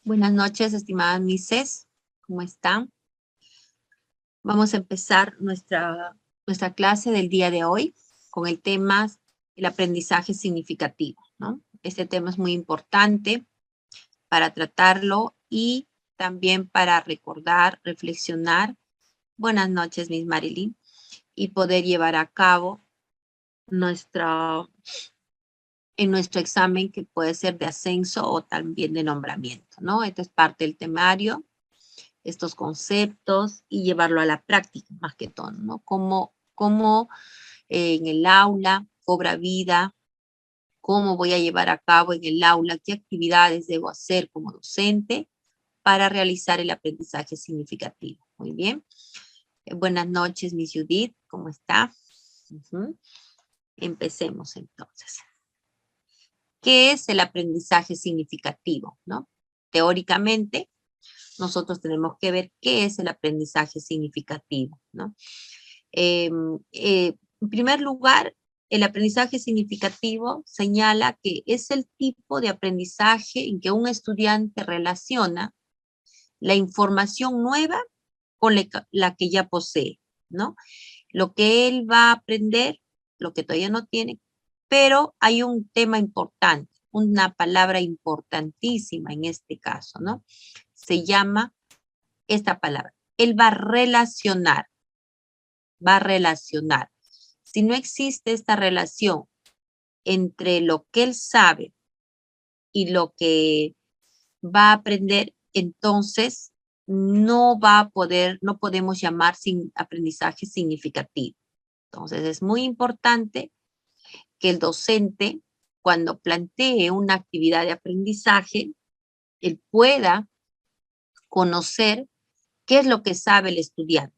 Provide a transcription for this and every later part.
Buenas noches, estimadas Mises. ¿Cómo están? Vamos a empezar nuestra clase del día de hoy con el tema el aprendizaje significativo, ¿no? Este tema es muy importante para tratarlo y también para recordar, reflexionar. Buenas noches, Miss Marilyn. Y poder llevar a cabo en nuestro examen, que puede ser de ascenso o también de nombramiento, ¿no? Esto es parte del temario, estos conceptos y llevarlo a la práctica, más que todo, ¿no? Cómo en el aula cobra vida, cómo voy a llevar a cabo en el aula, qué actividades debo hacer como docente para realizar el aprendizaje significativo. Muy bien. Buenas noches, Miss Judith, ¿cómo está? Empecemos entonces. ¿Qué es el aprendizaje significativo, no? Teóricamente, nosotros tenemos que ver qué es el aprendizaje significativo, ¿no? En primer lugar, el aprendizaje significativo señala que es el tipo de aprendizaje en que un estudiante relaciona la información nueva con la que ya posee, ¿no? Lo que él va a aprender, lo que todavía no tiene, pero hay un tema importante, una palabra importantísima en este caso, ¿no? Se llama esta palabra. Él va a relacionar, va a relacionar. Si no existe esta relación entre lo que él sabe y lo que va a aprender, entonces no va a poder, no podemos llamar sin aprendizaje significativo. Entonces es muy importante que el docente, cuando plantee una actividad de aprendizaje, él pueda conocer qué es lo que sabe el estudiante,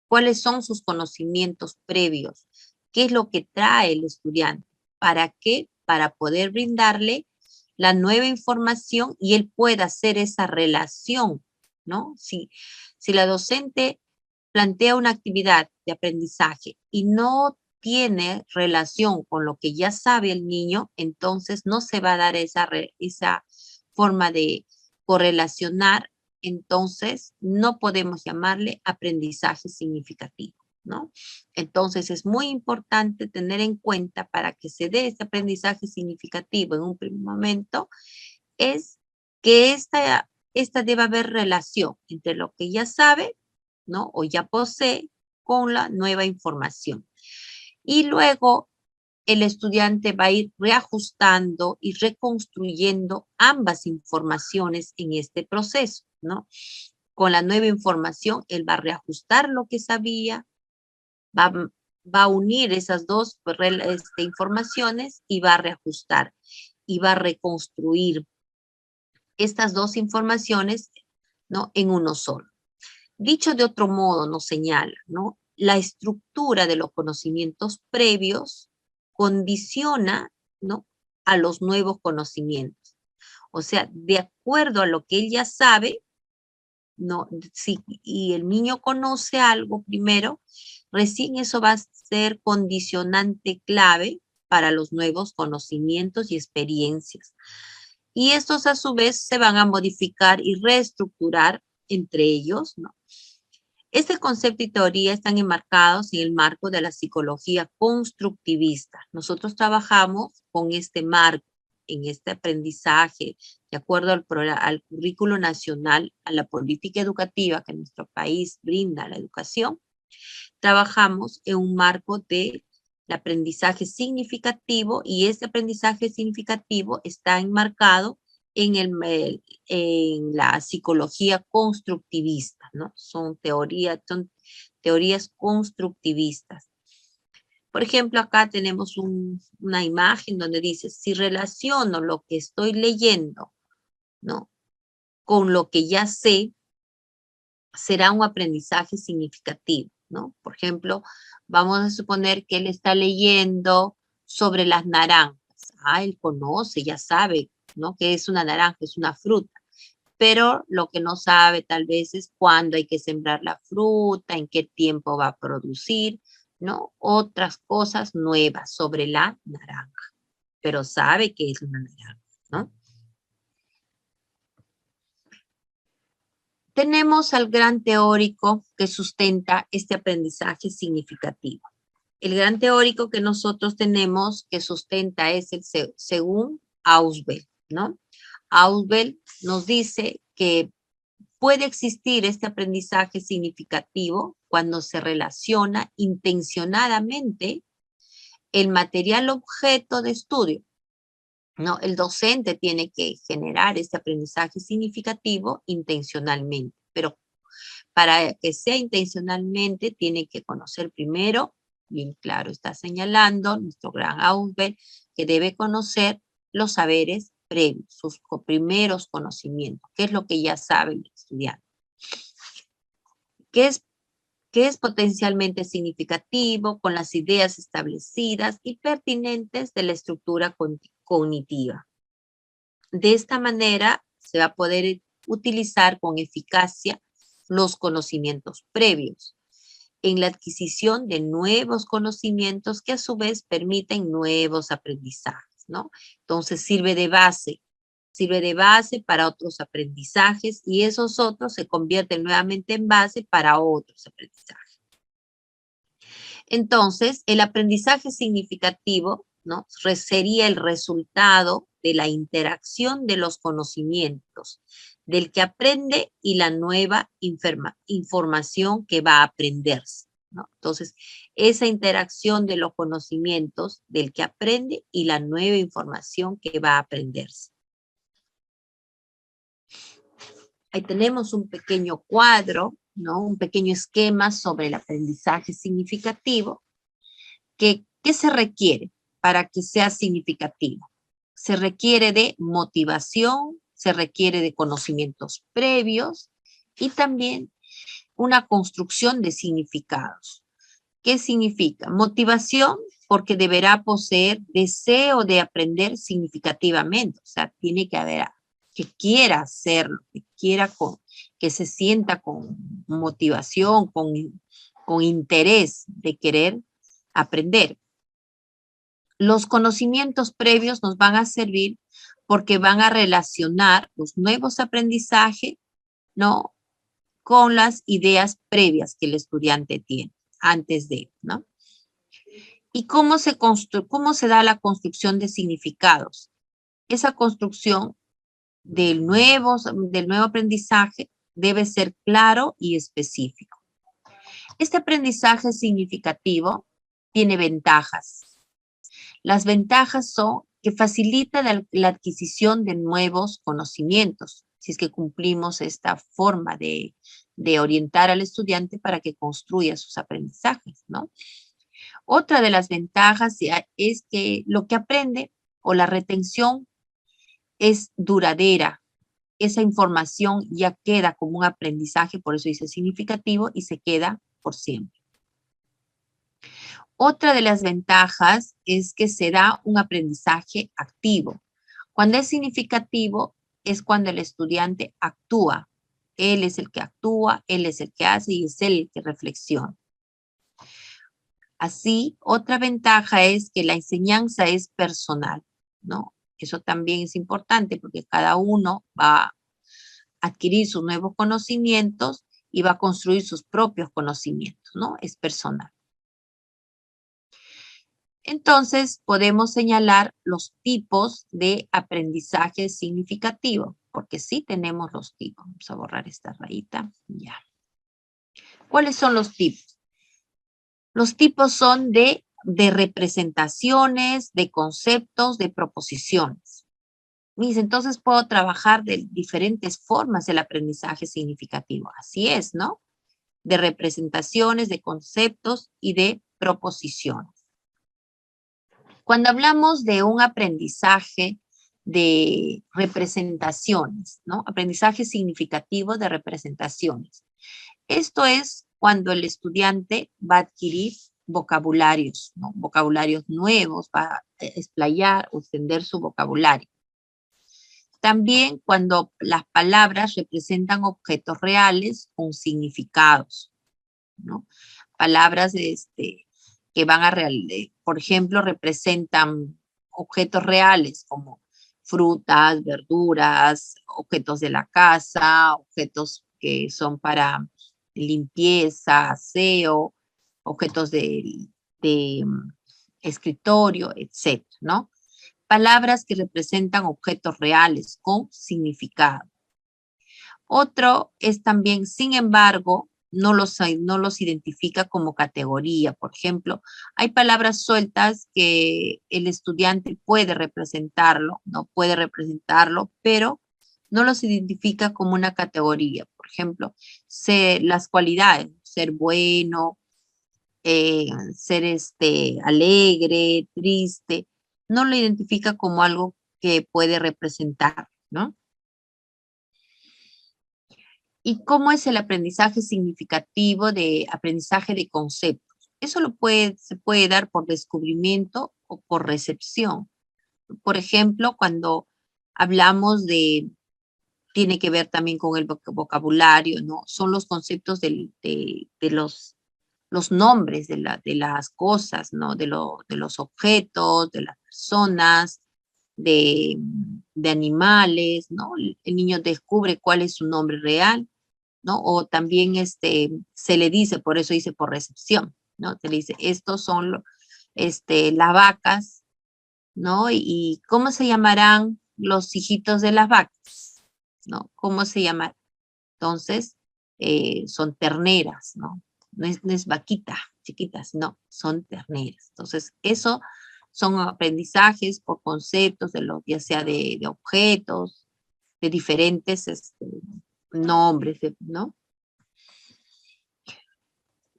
cuáles son sus conocimientos previos, qué es lo que trae el estudiante, para qué, para poder brindarle la nueva información y él pueda hacer esa relación, ¿no? Si la docente plantea una actividad de aprendizaje y no tiene relación con lo que ya sabe el niño, entonces no se va a dar esa forma de correlacionar, entonces no podemos llamarle aprendizaje significativo, ¿no? Entonces es muy importante tener en cuenta para que se dé este aprendizaje significativo en un primer momento, es que esta debe haber relación entre lo que ya sabe, ¿no? O ya posee con la nueva información. Y luego el estudiante va a ir reajustando y reconstruyendo ambas informaciones en este proceso, ¿no? Con la nueva información, él va a reajustar lo que sabía, va a unir esas dos informaciones y va a reajustar y va a reconstruir estas dos informaciones, ¿no? En uno solo. Dicho de otro modo, nos señala, ¿no? La estructura de los conocimientos previos condiciona, ¿no? A los nuevos conocimientos. O sea, de acuerdo a lo que él ya sabe, ¿no? Si, y el niño conoce algo primero, recién eso va a ser condicionante clave para los nuevos conocimientos y experiencias. Y estos a su vez se van a modificar y reestructurar entre ellos, ¿no? Este concepto y teoría están enmarcados en el marco de la psicología constructivista. Nosotros trabajamos con este marco, en este aprendizaje, de acuerdo al currículo nacional, a la política educativa que nuestro país brinda a la educación. Trabajamos en un marco de aprendizaje significativo y este aprendizaje significativo está enmarcado en la psicología constructivista, ¿no? Son teorías constructivistas. Por ejemplo, acá tenemos una imagen donde dice, si relaciono lo que estoy leyendo, ¿no? Con lo que ya sé, será un aprendizaje significativo, ¿no? Por ejemplo, vamos a suponer que él está leyendo sobre las naranjas. Ah, él conoce, ya sabe, ¿no? Que es una naranja, es una fruta. Pero lo que no sabe tal vez es cuándo hay que sembrar la fruta, en qué tiempo va a producir, ¿no? Otras cosas nuevas sobre la naranja. Pero sabe que es una naranja, ¿no? Tenemos al gran teórico que sustenta este aprendizaje significativo. El gran teórico que nosotros tenemos que sustenta es el según Ausubel, ¿no? Ausubel nos dice que puede existir este aprendizaje significativo cuando se relaciona intencionadamente el material objeto de estudio, ¿no? El docente tiene que generar este aprendizaje significativo intencionalmente, pero para que sea intencionalmente tiene que conocer primero, bien claro está señalando nuestro gran Ausubel, que debe conocer los saberes previos, sus primeros conocimientos, qué es lo que ya sabe el estudiante, qué es potencialmente significativo con las ideas establecidas y pertinentes de la estructura cognitiva. De esta manera se va a poder utilizar con eficacia los conocimientos previos en la adquisición de nuevos conocimientos que a su vez permiten nuevos aprendizajes, ¿no? Entonces sirve de base para otros aprendizajes y esos otros se convierten nuevamente en base para otros aprendizajes. Entonces, el aprendizaje significativo, ¿no? Sería el resultado de la interacción de los conocimientos, del que aprende y la nueva información que va a aprenderse, ¿no? Entonces, esa interacción de los conocimientos, del que aprende y la nueva información que va a aprenderse. Ahí tenemos un pequeño cuadro, ¿no? Un pequeño esquema sobre el aprendizaje significativo. ¿Qué se requiere para que sea significativo? Se requiere de motivación, se requiere de conocimientos previos y también una construcción de significados. ¿Qué significa? Motivación, porque deberá poseer deseo de aprender significativamente. O sea, tiene que haber que quiera hacerlo, que se sienta con motivación, con interés de querer aprender. Los conocimientos previos nos van a servir porque van a relacionar los nuevos aprendizajes, ¿no? Con las ideas previas que el estudiante tiene antes de, ¿no? ¿Y cómo se da la construcción de significados? Esa construcción del nuevo aprendizaje debe ser claro y específico. Este aprendizaje significativo tiene ventajas. Las ventajas son que facilita la adquisición de nuevos conocimientos, si es que cumplimos esta forma de orientar al estudiante para que construya sus aprendizajes, ¿no? Otra de las ventajas es que lo que aprende o la retención es duradera. Esa información ya queda como un aprendizaje, por eso dice significativo, y se queda por siempre. Otra de las ventajas es que se da un aprendizaje activo. Cuando es significativo es cuando el estudiante actúa. Él es el que actúa, él es el que hace y es él el que reflexiona. Así, otra ventaja es que la enseñanza es personal, ¿no? Eso también es importante porque cada uno va a adquirir sus nuevos conocimientos y va a construir sus propios conocimientos, ¿no? Es personal. Entonces, podemos señalar los tipos de aprendizaje significativo, porque sí tenemos los tipos. Vamos a borrar esta rayita. Ya. ¿Cuáles son los tipos? Los tipos son de representaciones, de conceptos, de proposiciones. Entonces puedo trabajar de diferentes formas el aprendizaje significativo. Así es, ¿no? De representaciones, de conceptos y de proposiciones. Cuando hablamos de un aprendizaje de representaciones, ¿no? Aprendizaje significativo de representaciones. Esto es cuando el estudiante va a adquirir vocabularios, ¿no? Vocabularios nuevos, va a explayar o extender su vocabulario. También cuando las palabras representan objetos reales con significados, ¿no? Palabras que van a, por ejemplo, representan objetos reales como frutas, verduras, objetos de la casa, objetos que son para limpieza, aseo, objetos de escritorio, etcétera, ¿no? Palabras que representan objetos reales con significado. Otro es también, sin embargo, no los identifica como categoría. Por ejemplo, hay palabras sueltas que el estudiante puede representarlo, no puede representarlo, pero no los identifica como una categoría. Por ejemplo, las cualidades, ser bueno, ser alegre, triste, no lo identifica como algo que puede representar, ¿no? ¿Y cómo es el aprendizaje significativo de aprendizaje de conceptos? Eso se puede dar por descubrimiento o por recepción. Por ejemplo, cuando hablamos tiene que ver también con el vocabulario, ¿no? Son los conceptos de los nombres de las cosas, ¿no? De los objetos, de las personas, de, de animales, ¿no? El niño descubre cuál es su nombre real, ¿no? O también se le dice, por eso dice por recepción, ¿no? Se le dice, estos son las vacas, ¿no? Y ¿cómo se llamarán los hijitos de las vacas? ¿No? ¿Cómo se llaman? Entonces, son terneras, ¿no? No es vaquita, chiquitas, no, son terneras. Entonces, eso son aprendizajes por conceptos, ya sea de objetos, de diferentes nombres, ¿no?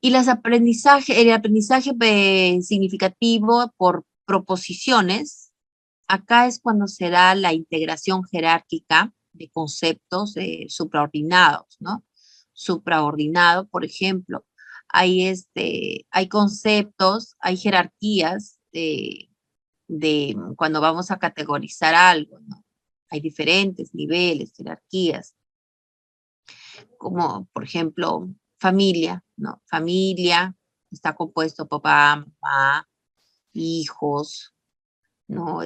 Y el aprendizaje significativo por proposiciones, acá es cuando se da la integración jerárquica de conceptos supraordinados, ¿no? Supraordinado, por ejemplo, hay conceptos, hay jerarquías de cuando vamos a categorizar algo, ¿no? Hay diferentes niveles, jerarquías, como por ejemplo familia, ¿no? Familia está compuesto papá, mamá, hijos, ¿no?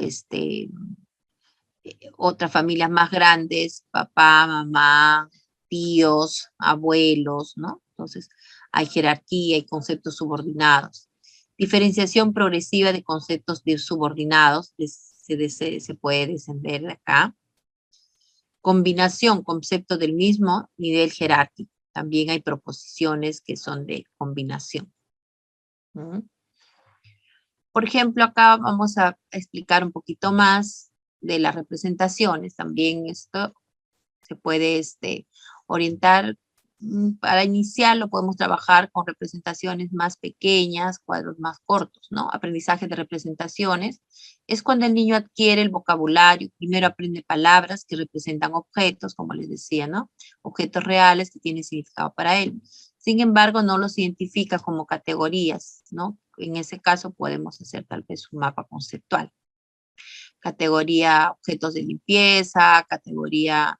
Otras familias más grandes, papá, mamá, tíos, abuelos, ¿no? Entonces, hay jerarquía, hay conceptos subordinados. Diferenciación progresiva de conceptos de subordinados, se puede descender de acá. Combinación, concepto del mismo nivel jerárquico. También hay proposiciones que son de combinación. ¿Mm? Por ejemplo, acá vamos a explicar un poquito más de las representaciones. También esto se puede orientar. Para iniciar lo podemos trabajar con representaciones más pequeñas, cuadros más cortos, ¿no? Aprendizaje de representaciones es cuando el niño adquiere el vocabulario, primero aprende palabras que representan objetos, como les decía, ¿no? Objetos reales que tienen significado para él. Sin embargo, no los identifica como categorías, ¿no? En ese caso podemos hacer tal vez un mapa conceptual. Categoría objetos de limpieza, categoría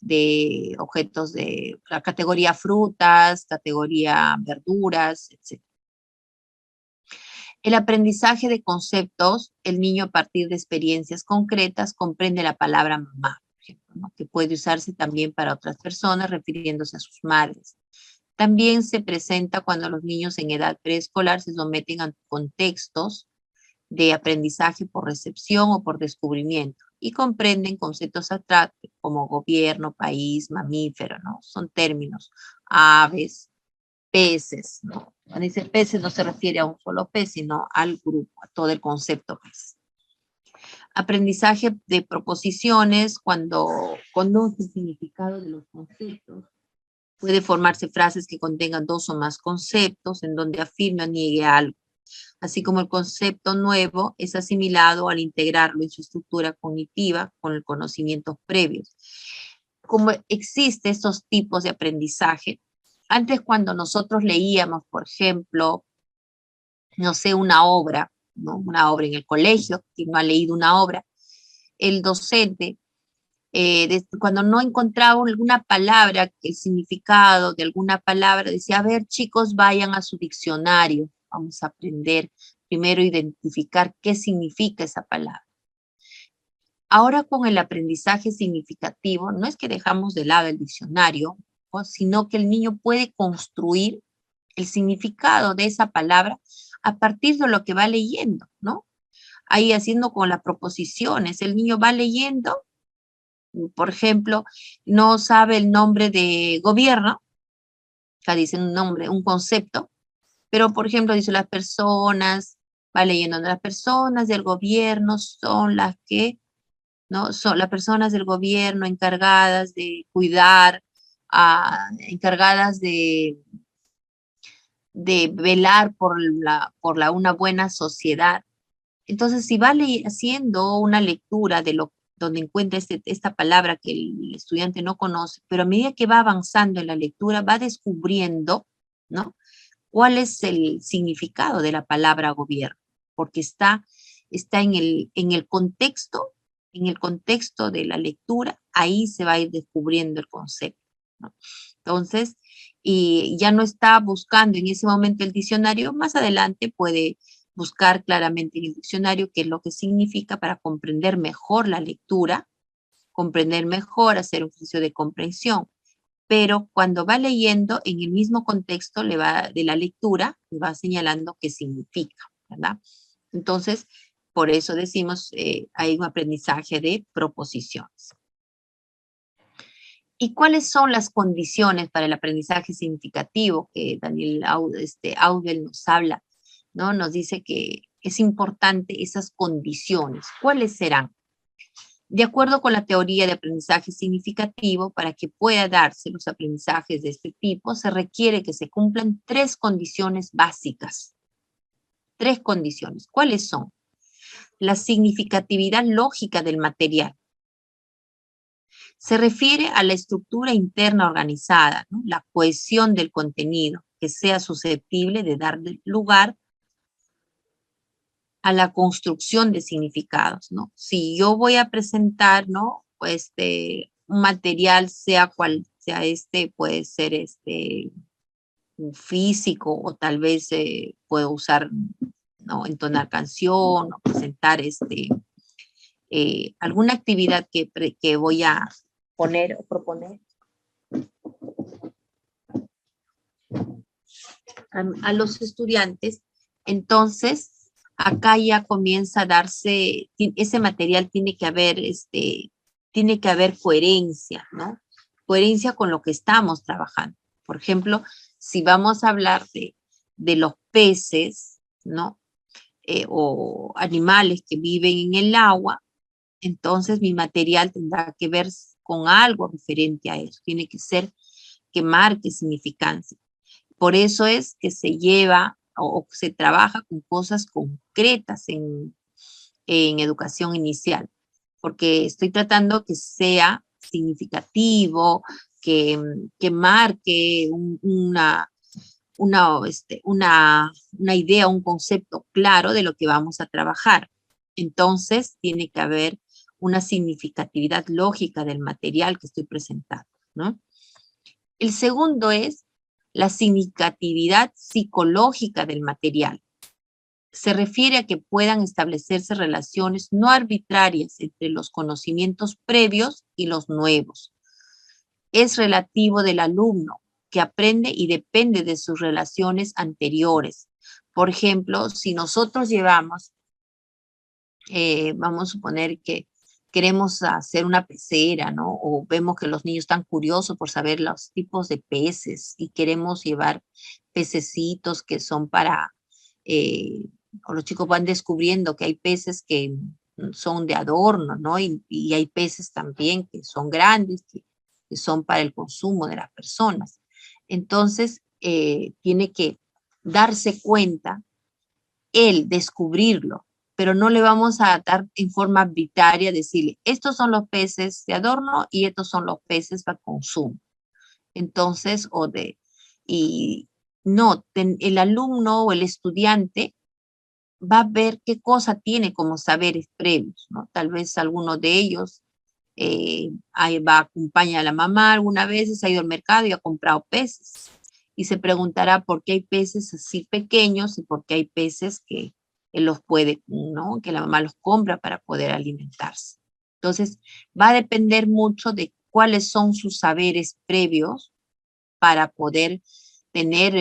de objetos de la categoría frutas, categoría verduras, etc. El aprendizaje de conceptos, el niño a partir de experiencias concretas comprende la palabra mamá, por ejemplo, ¿no? Que puede usarse también para otras personas refiriéndose a sus madres. También se presenta cuando los niños en edad preescolar se someten a contextos de aprendizaje por recepción o por descubrimiento y comprenden conceptos abstractos como gobierno, país, mamífero, ¿no? Son términos, aves, peces, ¿no? Cuando dice peces no se refiere a un solo pez, sino al grupo, a todo el concepto pez. Aprendizaje de proposiciones, cuando conoce el significado de los conceptos, puede formarse frases que contengan dos o más conceptos en donde afirma o niegue algo, así como el concepto nuevo es asimilado al integrarlo en su estructura cognitiva con el conocimiento previos. Como existen estos tipos de aprendizaje, antes cuando nosotros leíamos, por ejemplo, no sé, una obra, ¿no? Una obra en el colegio, quien no ha leído una obra, el docente, cuando no encontraba alguna palabra, el significado de alguna palabra, decía, a ver, chicos, vayan a su diccionario, vamos a aprender primero a identificar qué significa esa palabra. Ahora con el aprendizaje significativo, no es que dejamos de lado el diccionario, sino que el niño puede construir el significado de esa palabra a partir de lo que va leyendo, ¿no? Ahí haciendo con las proposiciones, el niño va leyendo, por ejemplo, no sabe el nombre de gobierno, acá dice un nombre, un concepto, pero por ejemplo dice las personas, va leyendo, las personas del gobierno son las que, ¿no? Son las personas del gobierno encargadas de cuidar, encargadas de velar por una buena sociedad. Entonces, si va haciendo una lectura de donde encuentra esta palabra que el estudiante no conoce, pero a medida que va avanzando en la lectura, va descubriendo, ¿no? ¿Cuál es el significado de la palabra gobierno? Porque está en el contexto de la lectura, ahí se va a ir descubriendo el concepto, ¿no? Entonces, y ya no está buscando en ese momento el diccionario, más adelante puede buscar claramente en el diccionario qué es lo que significa para comprender mejor la lectura, comprender mejor, hacer un ejercicio de comprensión. Pero cuando va leyendo, en el mismo contexto de la lectura, le va señalando qué significa, ¿verdad? Entonces, por eso decimos, hay un aprendizaje de proposiciones. ¿Y cuáles son las condiciones para el aprendizaje significativo que Daniel Audel nos habla, ¿no? Nos dice que es importante esas condiciones. ¿Cuáles serán? De acuerdo con la teoría de aprendizaje significativo, para que pueda darse los aprendizajes de este tipo, se requiere que se cumplan 3 condiciones básicas. 3 condiciones. ¿Cuáles son? La significatividad lógica del material. Se refiere a la estructura interna organizada, ¿no? La cohesión del contenido, que sea susceptible de dar lugar a la construcción de significados, ¿no? Si yo voy a presentar, ¿no? Pues un material, sea cual sea puede ser un físico o tal vez puedo usar, ¿no? Entonar canción o presentar alguna actividad que voy a poner o proponer a los estudiantes. Entonces, acá ya comienza a darse, ese material tiene que haber coherencia, ¿no? Coherencia con lo que estamos trabajando. Por ejemplo, si vamos a hablar de los peces, ¿no? O animales que viven en el agua, entonces mi material tendrá que ver con algo referente a eso. Tiene que ser que marque significancia. Por eso es que se lleva o se trabaja con cosas concretas en educación inicial, porque estoy tratando que sea significativo, que marque una idea, un concepto claro de lo que vamos a trabajar. Entonces, tiene que haber una significatividad lógica del material que estoy presentando, ¿no? El segundo es la significatividad psicológica del material. Se refiere a que puedan establecerse relaciones no arbitrarias entre los conocimientos previos y los nuevos. Es relativo del alumno, que aprende y depende de sus relaciones anteriores. Por ejemplo, si nosotros llevamos, vamos a suponer que queremos hacer una pecera, ¿no? O vemos que los niños están curiosos por saber los tipos de peces y queremos llevar pececitos que son o los chicos van descubriendo que hay peces que son de adorno, ¿no? Y hay peces también que son grandes, que son para el consumo de las personas. Entonces, tiene que darse cuenta, él descubrirlo, pero no le vamos a dar en forma arbitraria, decirle, estos son los peces de adorno y estos son los peces para consumo. Entonces, y no, el alumno o el estudiante va a ver qué cosa tiene como saberes previos, ¿no? Tal vez alguno de ellos ahí va a acompañar a la mamá algunas veces, ha ido al mercado y ha comprado peces. Y se preguntará por qué hay peces así pequeños y por qué hay peces que él los puede, ¿no? Que la mamá los compra para poder alimentarse. Entonces, va a depender mucho de cuáles son sus saberes previos para poder tener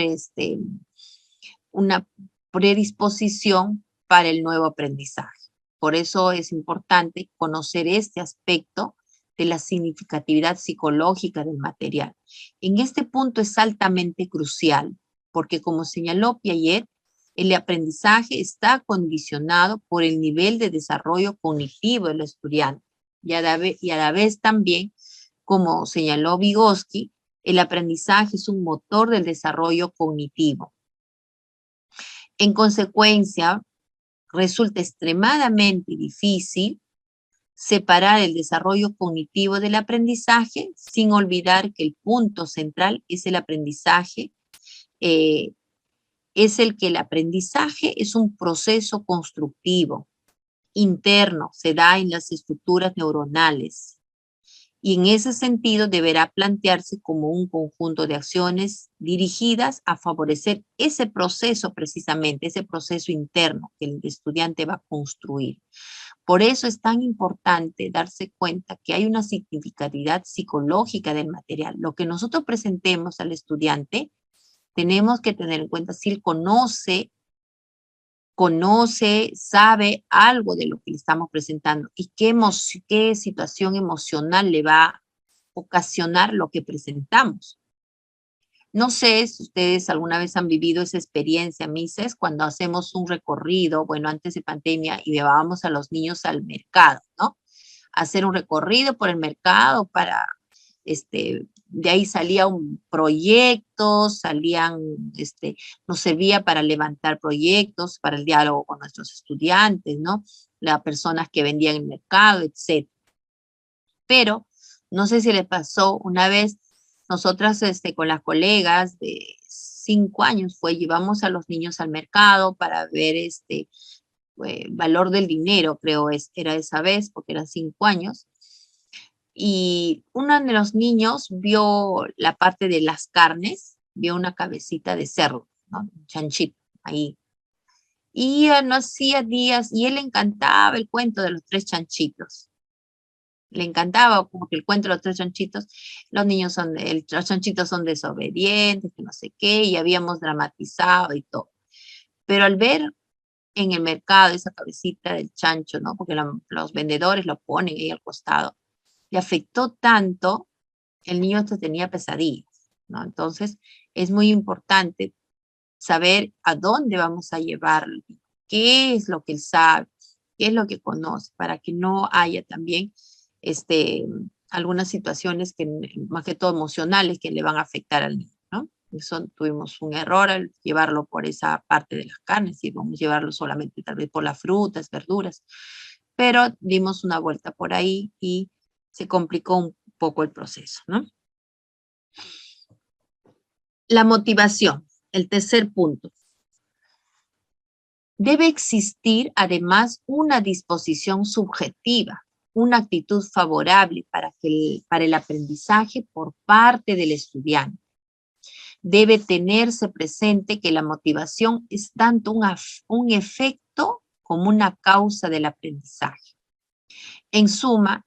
una predisposición para el nuevo aprendizaje. Por eso es importante conocer este aspecto de la significatividad psicológica del material. En este punto es altamente crucial, porque como señaló Piaget, el aprendizaje está condicionado por el nivel de desarrollo cognitivo del estudiante y a la vez también, como señaló Vygotsky, el aprendizaje es un motor del desarrollo cognitivo. En consecuencia, resulta extremadamente difícil separar el desarrollo cognitivo del aprendizaje sin olvidar que el punto central es el aprendizaje, el aprendizaje es un proceso constructivo, interno, se da en las estructuras neuronales. Y en ese sentido deberá plantearse como un conjunto de acciones dirigidas a favorecer ese proceso precisamente, ese proceso interno que el estudiante va a construir. Por eso es tan importante darse cuenta que hay una significatividad psicológica del material. Lo que nosotros presentemos al estudiante, tenemos que tener en cuenta si él conoce, sabe algo de lo que le estamos presentando y qué situación emocional le va a ocasionar lo que presentamos. No sé si ustedes alguna vez han vivido esa experiencia, Mises, cuando hacemos un recorrido, bueno, antes de pandemia, y llevábamos a los niños al mercado, ¿no? Hacer un recorrido por el mercado para, de ahí salía un proyecto, nos servía para levantar proyectos, para el diálogo con nuestros estudiantes, ¿no? Las personas que vendían en el mercado, etc. Pero, no sé si les pasó una vez, nosotras con las colegas de 5 años llevamos a los niños al mercado para ver valor del dinero, creo era esa vez, porque eran 5 años. Y uno de los niños vio la parte de las carnes, vio una cabecita de cerdo, ¿no? Un chanchito ahí. Y no hacía días, y él le encantaba el cuento de los 3 chanchitos. Le encantaba como que el cuento de los 3 chanchitos, los chanchitos son desobedientes, que no sé qué, y habíamos dramatizado y todo. Pero al ver en el mercado esa cabecita del chancho, ¿no? Porque los vendedores lo ponen ahí al costado, le afectó tanto, el niño hasta tenía pesadillas, ¿no? Entonces, es muy importante saber a dónde vamos a llevarlo, qué es lo que él sabe, qué es lo que conoce, para que no haya también algunas situaciones que, más que todo emocionales, que le van a afectar al niño, ¿no? Eso tuvimos un error al llevarlo por esa parte de las carnes, y vamos a llevarlo solamente tal vez por las frutas, verduras, pero dimos una vuelta por ahí y se complicó un poco el proceso, ¿no? La motivación, el tercer punto. Debe existir además una disposición subjetiva, una actitud favorable para el aprendizaje por parte del estudiante. Debe tenerse presente que la motivación es tanto un efecto como una causa del aprendizaje. En suma,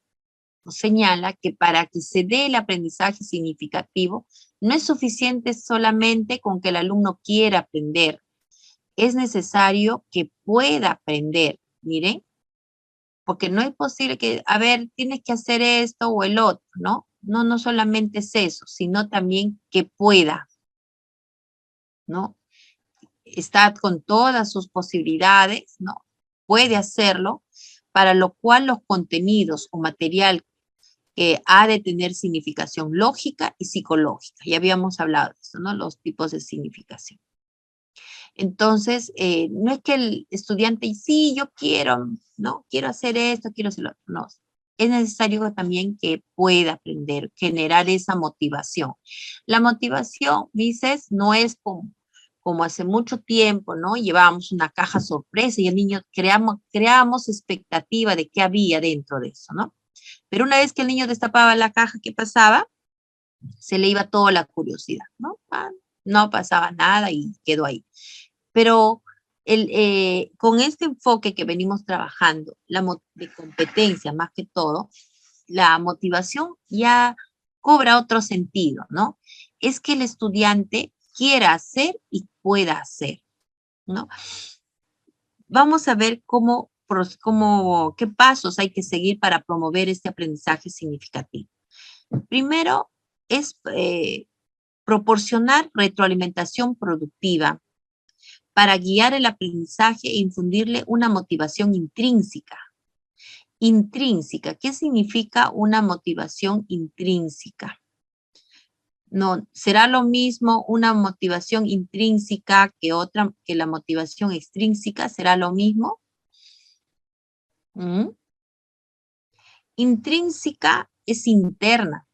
nos señala que para que se dé el aprendizaje significativo, no es suficiente solamente con que el alumno quiera aprender. Es necesario que pueda aprender, miren, porque no es posible que, a ver, tienes que hacer esto o el otro, ¿no? No solamente es eso, sino también que pueda, ¿no? Está con todas sus posibilidades, ¿no? Puede hacerlo, para lo cual los contenidos o material ha de tener significación lógica y psicológica. Ya habíamos hablado de eso, ¿no? Los tipos de significación. Entonces, no es que el estudiante, sí, yo quiero, ¿no? Quiero hacer esto, quiero hacer lo otro. No, es necesario también que pueda aprender, generar esa motivación. La motivación, dices, no es como hace mucho tiempo, ¿no? Llevábamos una caja sorpresa y el niño creamos expectativa de qué había dentro de eso, ¿no? Pero una vez que el niño destapaba la caja, ¿qué pasaba? Se le iba toda la curiosidad, ¿no? No pasaba nada y quedó ahí. Pero con este enfoque que venimos trabajando, de competencia más que todo, la motivación ya cobra otro sentido, ¿no? Es que el estudiante quiera hacer y pueda hacer, ¿no? Vamos a ver qué pasos hay que seguir para promover este aprendizaje significativo. Primero es proporcionar retroalimentación productiva para guiar el aprendizaje e infundirle una motivación intrínseca. Intrínseca, ¿qué significa una motivación intrínseca? No, será lo mismo una motivación intrínseca que la motivación extrínseca, ¿será lo mismo? ¿Mm? Intrínseca es interna.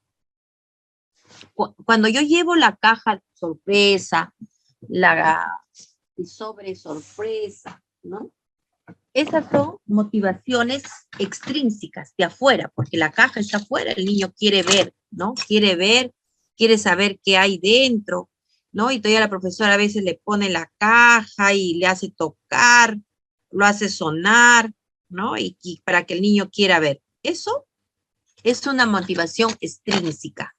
Cuando yo llevo la caja sorpresa, el sobre sorpresa, ¿no? Esas son motivaciones extrínsecas de afuera, porque la caja está afuera, el niño quiere ver, ¿no? Quiere ver, quiere saber qué hay dentro, ¿no? Y todavía la profesora a veces le pone la caja y le hace tocar, lo hace sonar, ¿no? Y para que el niño quiera ver. Eso es una motivación extrínseca.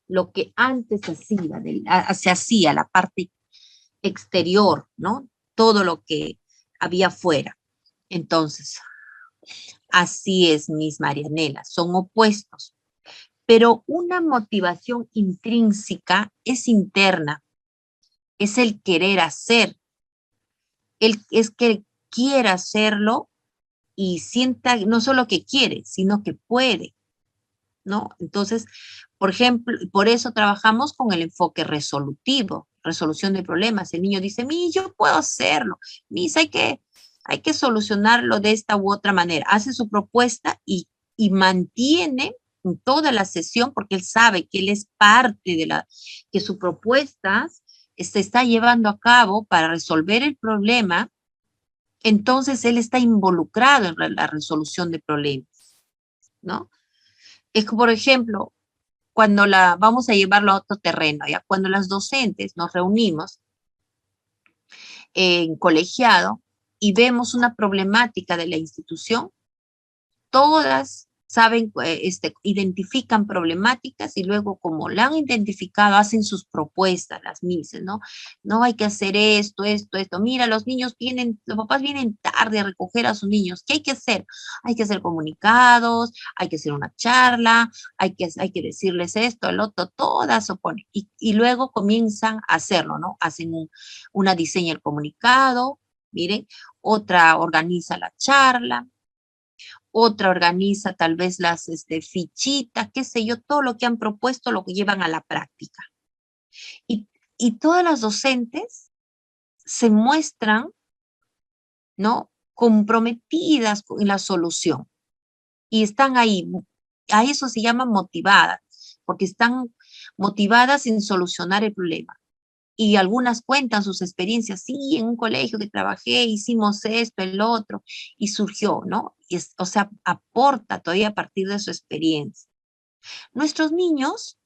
Lo que antes se hacía, la parte exterior, ¿no? Todo lo que había afuera. Entonces, así es, mis Marianela, son opuestos. Pero una motivación intrínseca es interna, es el querer hacer, es que quiera hacerlo y sienta no solo que quiere, sino que puede, ¿no? Entonces, por ejemplo, por eso trabajamos con el enfoque resolutivo, resolución de problemas. El niño dice, yo puedo hacerlo, hay que solucionarlo de esta u otra manera. Hace su propuesta y mantiene en toda la sesión, porque él sabe que él es parte que su propuesta se está llevando a cabo para resolver el problema. Entonces, él está involucrado en la resolución de problemas, ¿no? Es que, por ejemplo, vamos a llevarlo a otro terreno, ¿ya? Cuando las docentes nos reunimos en colegiado y vemos una problemática de la institución, todas saben, identifican problemáticas y luego como la han identificado, hacen sus propuestas, las mises, ¿no? No hay que hacer esto. Mira, los papás vienen tarde a recoger a sus niños. ¿Qué hay que hacer? Hay que hacer comunicados, hay que hacer una charla, hay que decirles esto, el otro, todas oponen. Y luego comienzan a hacerlo, ¿no? Hacen una diseña el comunicado, miren, otra organiza la charla, otra organiza tal vez las fichitas, qué sé yo, todo lo que han propuesto lo que llevan a la práctica. Y todas las docentes se muestran, ¿no? Comprometidas en la solución y están ahí. A eso se llama motivadas, porque están motivadas en solucionar el problema. Y algunas cuentan sus experiencias, sí, en un colegio que trabajé, hicimos esto, el otro, y surgió, ¿no? O sea, aporta todavía a partir de su experiencia. Nuestros niños,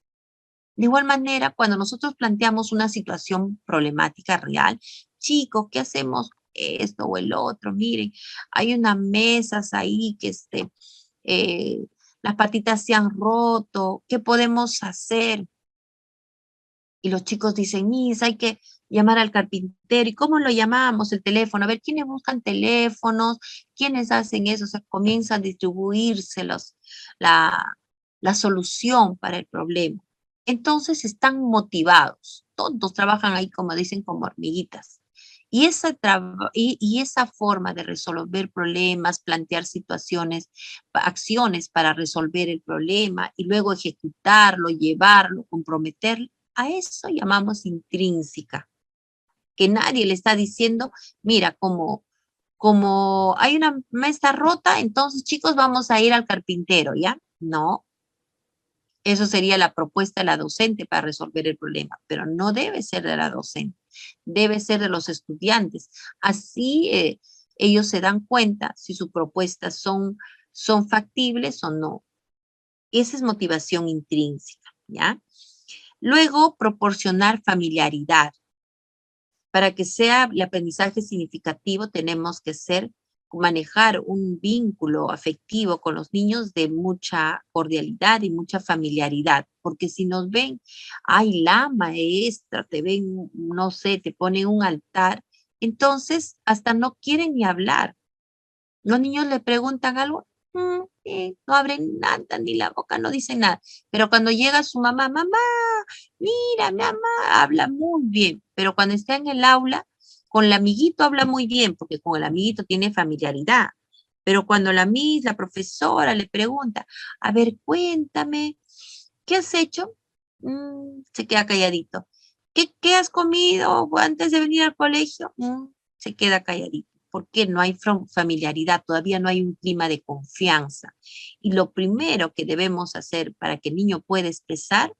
de igual manera, cuando nosotros planteamos una situación problemática real, chicos, ¿qué hacemos? Esto o el otro, miren, hay unas mesas ahí que eh, las patitas se han roto, ¿qué podemos hacer? Y los chicos dicen, hay que llamar al carpintero. ¿Y cómo lo llamamos? El teléfono. A ver, ¿quiénes buscan teléfonos? ¿Quiénes hacen eso? O sea, comienza a distribuirse la solución para el problema. Entonces están motivados. Todos trabajan ahí, como dicen, como hormiguitas. Y esa forma de resolver problemas, plantear situaciones, acciones para resolver el problema y luego ejecutarlo, llevarlo, comprometerlo, a eso llamamos intrínseca, que nadie le está diciendo, mira, como hay una mesa rota, entonces chicos vamos a ir al carpintero, ¿ya? No, eso sería la propuesta de la docente para resolver el problema, pero no debe ser de la docente, debe ser de los estudiantes. Así ellos se dan cuenta si sus propuestas son factibles o no. Esa es motivación intrínseca, ¿ya? Luego, proporcionar familiaridad. Para que sea el aprendizaje significativo, tenemos que ser manejar un vínculo afectivo con los niños de mucha cordialidad y mucha familiaridad, porque si nos ven, ay, la maestra, te ven, no sé, te ponen un altar, entonces hasta no quieren ni hablar. Los niños le preguntan algo, no abren nada, ni la boca, no dicen nada. Pero cuando llega su mamá, mamá, mira, mi mamá habla muy bien. Pero cuando está en el aula, con el amiguito habla muy bien, porque con el amiguito tiene familiaridad. Pero cuando la profesora le pregunta, a ver, cuéntame, ¿qué has hecho? Se queda calladito. ¿Qué has comido antes de venir al colegio? Se queda calladito. Porque no hay familiaridad, todavía no hay un clima de confianza. Y lo primero que debemos hacer para que el niño pueda expresar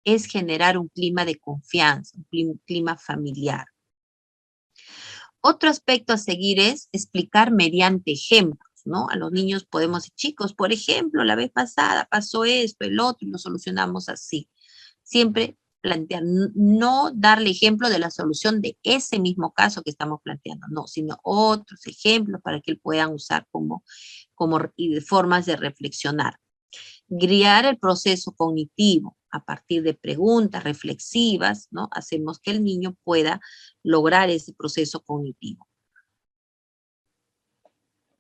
es generar un clima de confianza, un clima familiar. Otro aspecto a seguir es explicar mediante ejemplos, ¿no? A los niños podemos decir, chicos, por ejemplo, la vez pasada pasó esto, el otro, y lo solucionamos así. Siempre plantear, no darle ejemplo de la solución de ese mismo caso que estamos planteando, no, sino otros ejemplos para que él puedan usar como formas de reflexionar. Guiar el proceso cognitivo a partir de preguntas reflexivas, ¿no? Hacemos que el niño pueda lograr ese proceso cognitivo.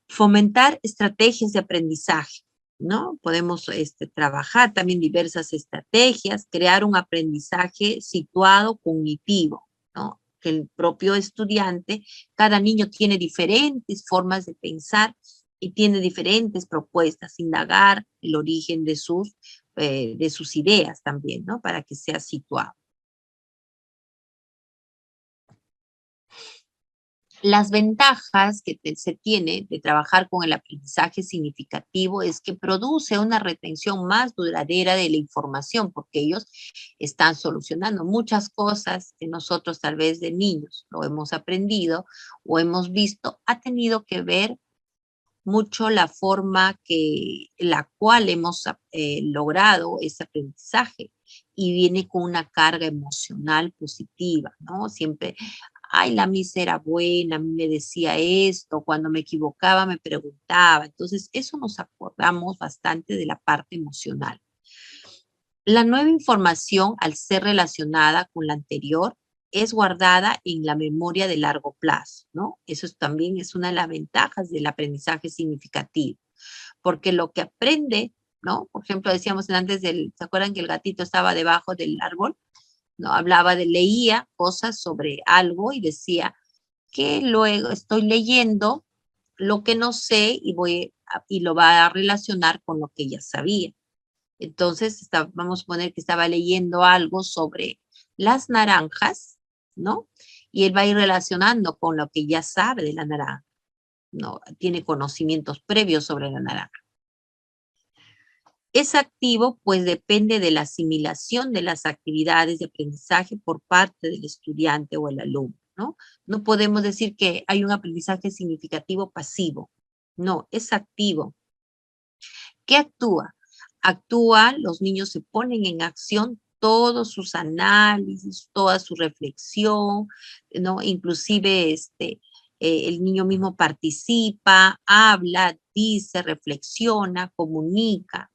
Fomentar estrategias de aprendizaje, ¿no? Podemos trabajar también diversas estrategias, crear un aprendizaje situado cognitivo, ¿no? Que el propio estudiante, cada niño tiene diferentes formas de pensar y tiene diferentes propuestas, indagar el origen de sus ideas también, ¿no? Para que sea situado. Las ventajas que se tiene de trabajar con el aprendizaje significativo es que produce una retención más duradera de la información, porque ellos están solucionando muchas cosas que nosotros tal vez de niños lo hemos aprendido o hemos visto, ha tenido que ver mucho la forma la cual hemos logrado ese aprendizaje y viene con una carga emocional positiva, ¿no? Siempre, ay, la misa era buena, a mí me decía esto, cuando me equivocaba me preguntaba. Entonces, eso nos acordamos bastante de la parte emocional. La nueva información, al ser relacionada con la anterior, es guardada en la memoria de largo plazo, ¿no? Eso también es una de las ventajas del aprendizaje significativo, porque lo que aprende, ¿no? Por ejemplo, decíamos antes ¿se acuerdan que el gatito estaba debajo del árbol? ¿No? Leía cosas sobre algo y decía que luego estoy leyendo lo que no sé y lo va a relacionar con lo que ya sabía. Entonces, vamos a poner que estaba leyendo algo sobre las naranjas, ¿no? Y él va a ir relacionando con lo que ya sabe de la naranja, ¿no? Tiene conocimientos previos sobre la naranja. Es activo, pues depende de la asimilación de las actividades de aprendizaje por parte del estudiante o el alumno, ¿no? No podemos decir que hay un aprendizaje significativo pasivo. No, es activo. ¿Qué actúa? Los niños se ponen en acción todos sus análisis, toda su reflexión, ¿no? Inclusive el niño mismo participa, habla, dice, reflexiona, comunica,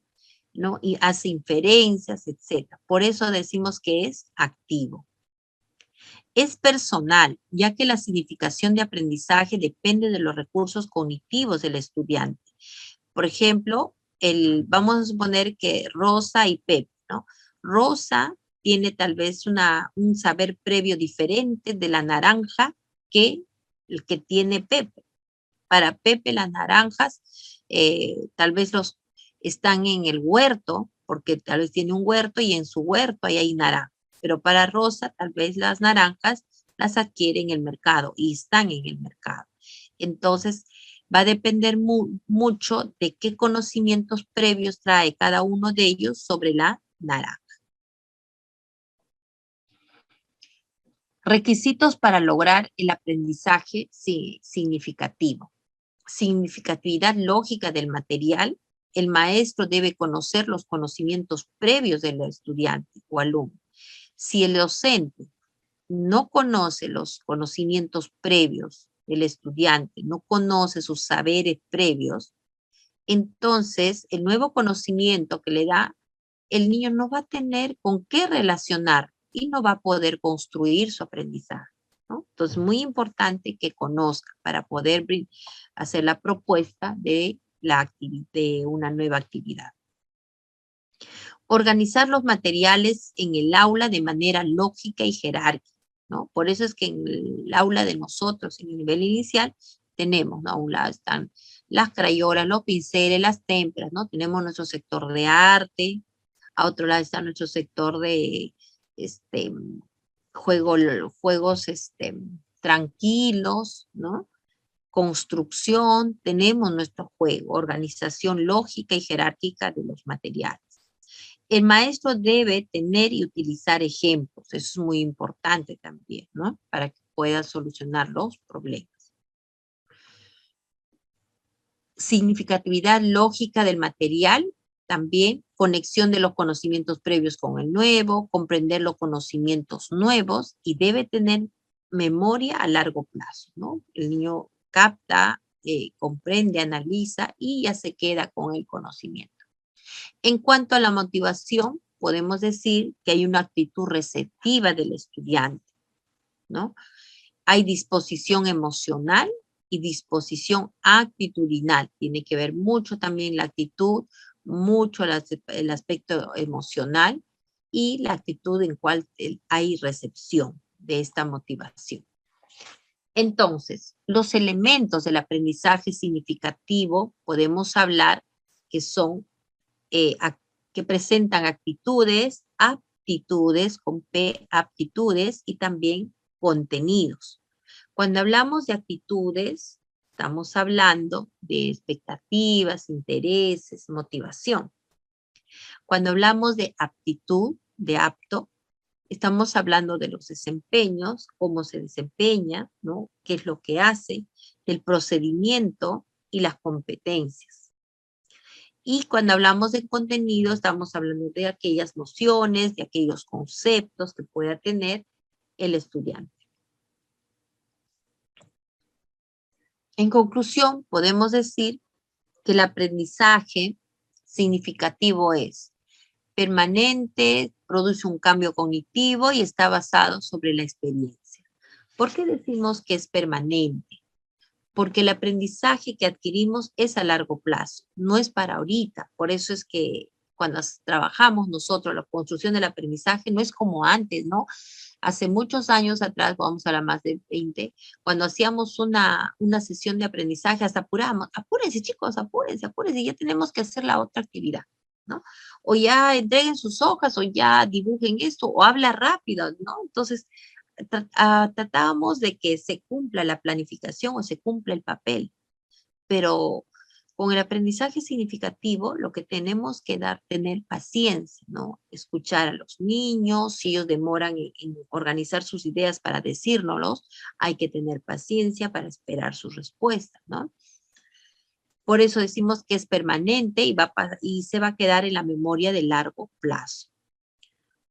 ¿no? Y hace inferencias, etc. Por eso decimos que es activo. Es personal, ya que la significación de aprendizaje depende de los recursos cognitivos del estudiante. Por ejemplo, vamos a suponer que Rosa y Pepe, ¿no? Rosa tiene tal vez un saber previo diferente de la naranja que el que tiene Pepe. Para Pepe las naranjas tal vez están en el huerto, porque tal vez tiene un huerto y en su huerto ahí hay naranja. Pero para Rosa tal vez las naranjas las adquiere en el mercado y están en el mercado. Entonces, va a depender mucho de qué conocimientos previos trae cada uno de ellos sobre la naranja. Requisitos para lograr el aprendizaje significativo. Significatividad lógica del material. El maestro debe conocer los conocimientos previos del estudiante o alumno. Si el docente no conoce los conocimientos previos del estudiante no conoce sus saberes previos, entonces el nuevo conocimiento que le da, el niño no va a tener con qué relacionar y no va a poder construir su aprendizaje, ¿no? Entonces, muy importante que conozca para poder hacer la propuesta de, de una nueva actividad. Organizar los materiales en el aula de manera lógica y jerárquica, ¿no? Por eso es que en el aula de nosotros, en el nivel inicial, tenemos, ¿no? A un lado están las crayolas, los pinceles, las témperas, ¿no? Tenemos nuestro sector de arte, a otro lado está nuestro sector de juegos tranquilos, ¿no? Construcción, tenemos nuestro juego, organización lógica y jerárquica de los materiales. El maestro debe tener y utilizar ejemplos, eso es muy importante también, ¿no? Para que pueda solucionar los problemas. Significatividad lógica del material, también conexión de los conocimientos previos con el nuevo, comprender los conocimientos nuevos y debe tener memoria a largo plazo, ¿no? El niño capta, comprende, analiza y ya se queda con el conocimiento. En cuanto a la motivación, podemos decir que hay una actitud receptiva del estudiante, ¿no? Hay disposición emocional y disposición actitudinal. Tiene que ver mucho también la actitud, mucho el aspecto emocional y la actitud en cual hay recepción de esta motivación. Entonces, los elementos del aprendizaje significativo podemos hablar que son que presentan actitudes, aptitudes con P, aptitudes y también contenidos. Cuando hablamos de actitudes, estamos hablando de expectativas, intereses, motivación. Cuando hablamos de aptitud, de apto, estamos hablando de los desempeños, cómo se desempeña, ¿no? Qué es lo que hace, el procedimiento y las competencias. Y cuando hablamos de contenido, estamos hablando de aquellas nociones, de aquellos conceptos que pueda tener el estudiante. En conclusión, podemos decir que el aprendizaje significativo es permanente, produce un cambio cognitivo y está basado sobre la experiencia. ¿Por qué decimos que es permanente? Porque el aprendizaje que adquirimos es a largo plazo, no es para ahorita. Por eso es que cuando trabajamos nosotros la construcción del aprendizaje no es como antes, ¿no? Hace muchos años atrás, vamos a la más de 20, cuando hacíamos una sesión de aprendizaje, hasta apurábamos, apúrense chicos, apúrense, apúrense, ya tenemos que hacer la otra actividad, ¿no? O ya entreguen sus hojas, o ya dibujen esto, o habla rápido, ¿no? Entonces, tratábamos de que se cumpla la planificación o se cumpla el papel, pero con el aprendizaje significativo lo que tenemos que tener paciencia, ¿no? Escuchar a los niños, si ellos demoran en organizar sus ideas para decírnoslos, hay que tener paciencia para esperar su respuesta, ¿no? Por eso decimos que es permanente y se va a quedar en la memoria de largo plazo.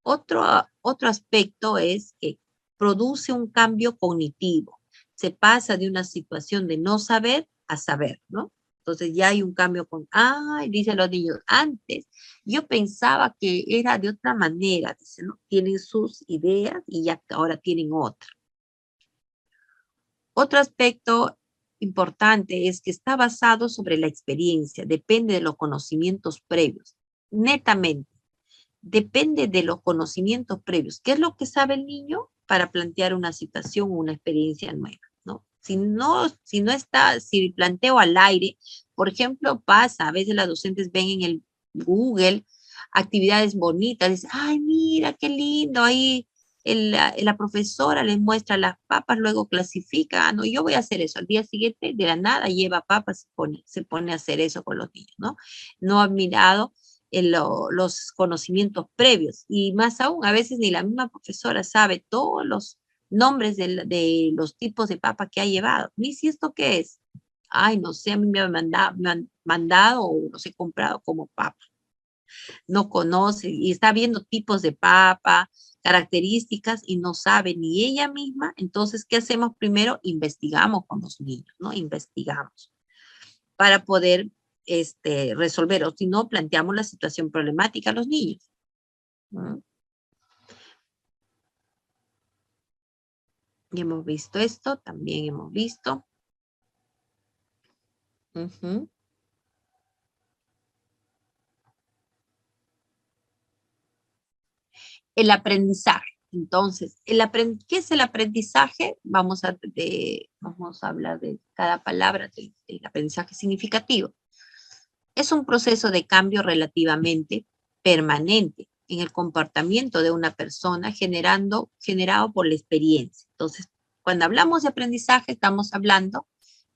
Otro aspecto es que produce un cambio cognitivo. Se pasa de una situación de no saber a saber, ¿no? Entonces ya hay un cambio dicen los niños, antes yo pensaba que era de otra manera, dicen, ¿no? Tienen sus ideas y ya ahora tienen otra. Otro aspecto importante es que está basado sobre la experiencia, depende de los conocimientos previos, netamente. Depende de los conocimientos previos. ¿Qué es lo que sabe el niño para plantear una situación o una experiencia nueva? ¿No? Si planteo al aire, por ejemplo, pasa, a veces las docentes ven en el Google actividades bonitas, dicen, ay, mira, qué lindo, ahí la profesora les muestra las papas, luego clasifica, no, yo voy a hacer eso. Al día siguiente, de la nada, lleva papas, se pone a hacer eso con los niños, ¿no? No ha mirado los conocimientos previos y más aún, a veces ni la misma profesora sabe todos los nombres de los tipos de papa que ha llevado. Ni si esto qué es. Ay, no sé, a mí me han mandado o los he comprado como papa. No conoce y está viendo tipos de papa, características y no sabe ni ella misma. Entonces, ¿qué hacemos primero? Investigamos con los niños, ¿no? Investigamos para poder resolver, o si no, planteamos la situación problemática a los niños, ¿no? Y hemos visto esto, también hemos visto. Ujú. El aprendizaje. Entonces, ¿qué es el aprendizaje? Vamos a hablar de cada palabra del aprendizaje significativo. Es un proceso de cambio relativamente permanente en el comportamiento de una persona generado por la experiencia. Entonces, cuando hablamos de aprendizaje, estamos hablando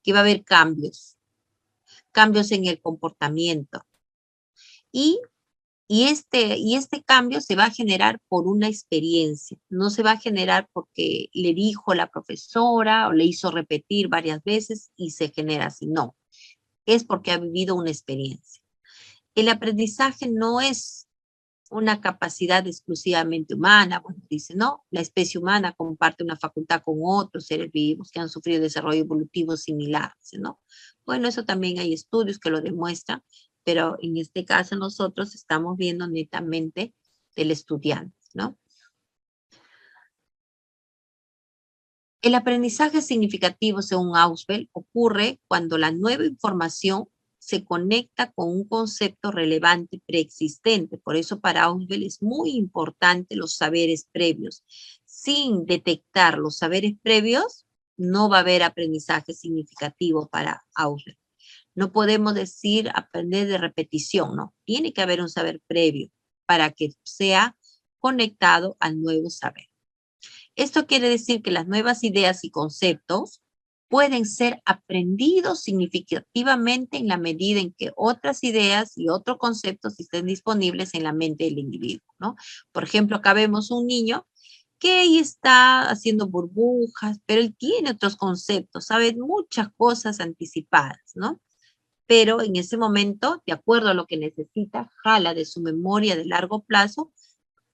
que va a haber cambios en el comportamiento. Y este cambio se va a generar por una experiencia, no se va a generar porque le dijo la profesora o le hizo repetir varias veces y se genera así, no, es porque ha vivido una experiencia. El aprendizaje no es una capacidad exclusivamente humana, bueno, dice, no, la especie humana comparte una facultad con otros seres vivos que han sufrido desarrollo evolutivo similar, ¿no? Bueno, eso también hay estudios que lo demuestran, pero en este caso nosotros estamos viendo netamente del estudiante, ¿no? El aprendizaje significativo, según Ausubel, ocurre cuando la nueva información se conecta con un concepto relevante preexistente. Por eso para Ausubel es muy importante los saberes previos. Sin detectar los saberes previos, no va a haber aprendizaje significativo para Ausubel. No podemos decir aprender de repetición, no. Tiene que haber un saber previo para que sea conectado al nuevo saber. Esto quiere decir que las nuevas ideas y conceptos pueden ser aprendidos significativamente en la medida en que otras ideas y otros conceptos estén disponibles en la mente del individuo, ¿no? Por ejemplo, acá vemos un niño que ahí está haciendo burbujas, pero él tiene otros conceptos, sabe muchas cosas anticipadas, ¿no? Pero en ese momento, de acuerdo a lo que necesita, jala de su memoria de largo plazo,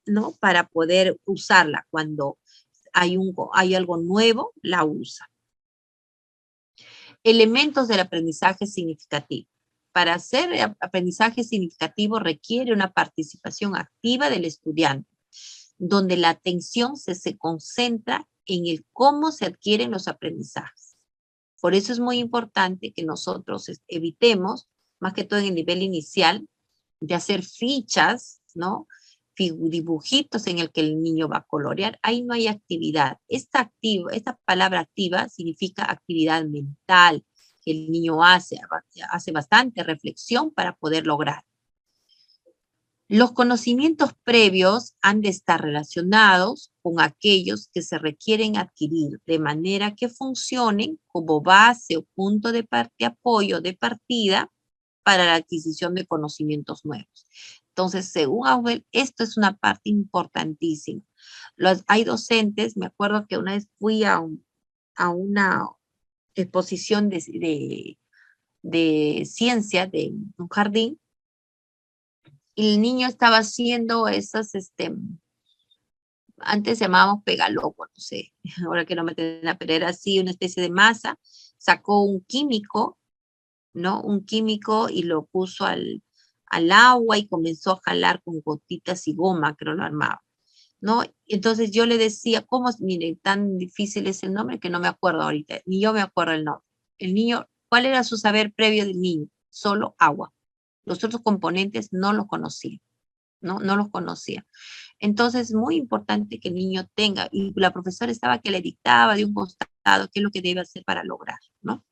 ¿no? Para poder usarla cuando hay algo nuevo, la usa. Elementos del aprendizaje significativo. Para hacer aprendizaje significativo requiere una participación activa del estudiante, donde la atención se concentra en el cómo se adquieren los aprendizajes. Por eso es muy importante que nosotros evitemos, más que todo en el nivel inicial, de hacer fichas, ¿no? Dibujitos en el que el niño va a colorear. Ahí no hay actividad. Esta palabra activa significa actividad mental que el niño hace bastante reflexión para poder lograr. Los conocimientos previos han de estar relacionados con aquellos que se requieren adquirir, de manera que funcionen como base o punto de apoyo de partida para la adquisición de conocimientos nuevos. Entonces, según Ausubel, esto es una parte importantísima. Hay docentes, me acuerdo que una vez fui a una exposición de ciencia de un jardín, y el niño estaba haciendo esas, antes llamábamos pegaloco, no sé, ahora que no me tenía, pero era así una especie de masa, sacó un químico, ¿no? Un químico y lo puso al agua y comenzó a jalar con gotitas y goma, creo lo armaba, ¿no? Entonces yo le decía, ¿cómo? Mire, tan difícil es el nombre que no me acuerdo ahorita, ni yo me acuerdo el nombre. El niño, ¿cuál era su saber previo del niño? Solo agua. Los otros componentes no los conocía, ¿no? No los conocía. Entonces es muy importante que el niño tenga, y la profesora estaba que le dictaba de un costado qué es lo que debe hacer para lograr, ¿no?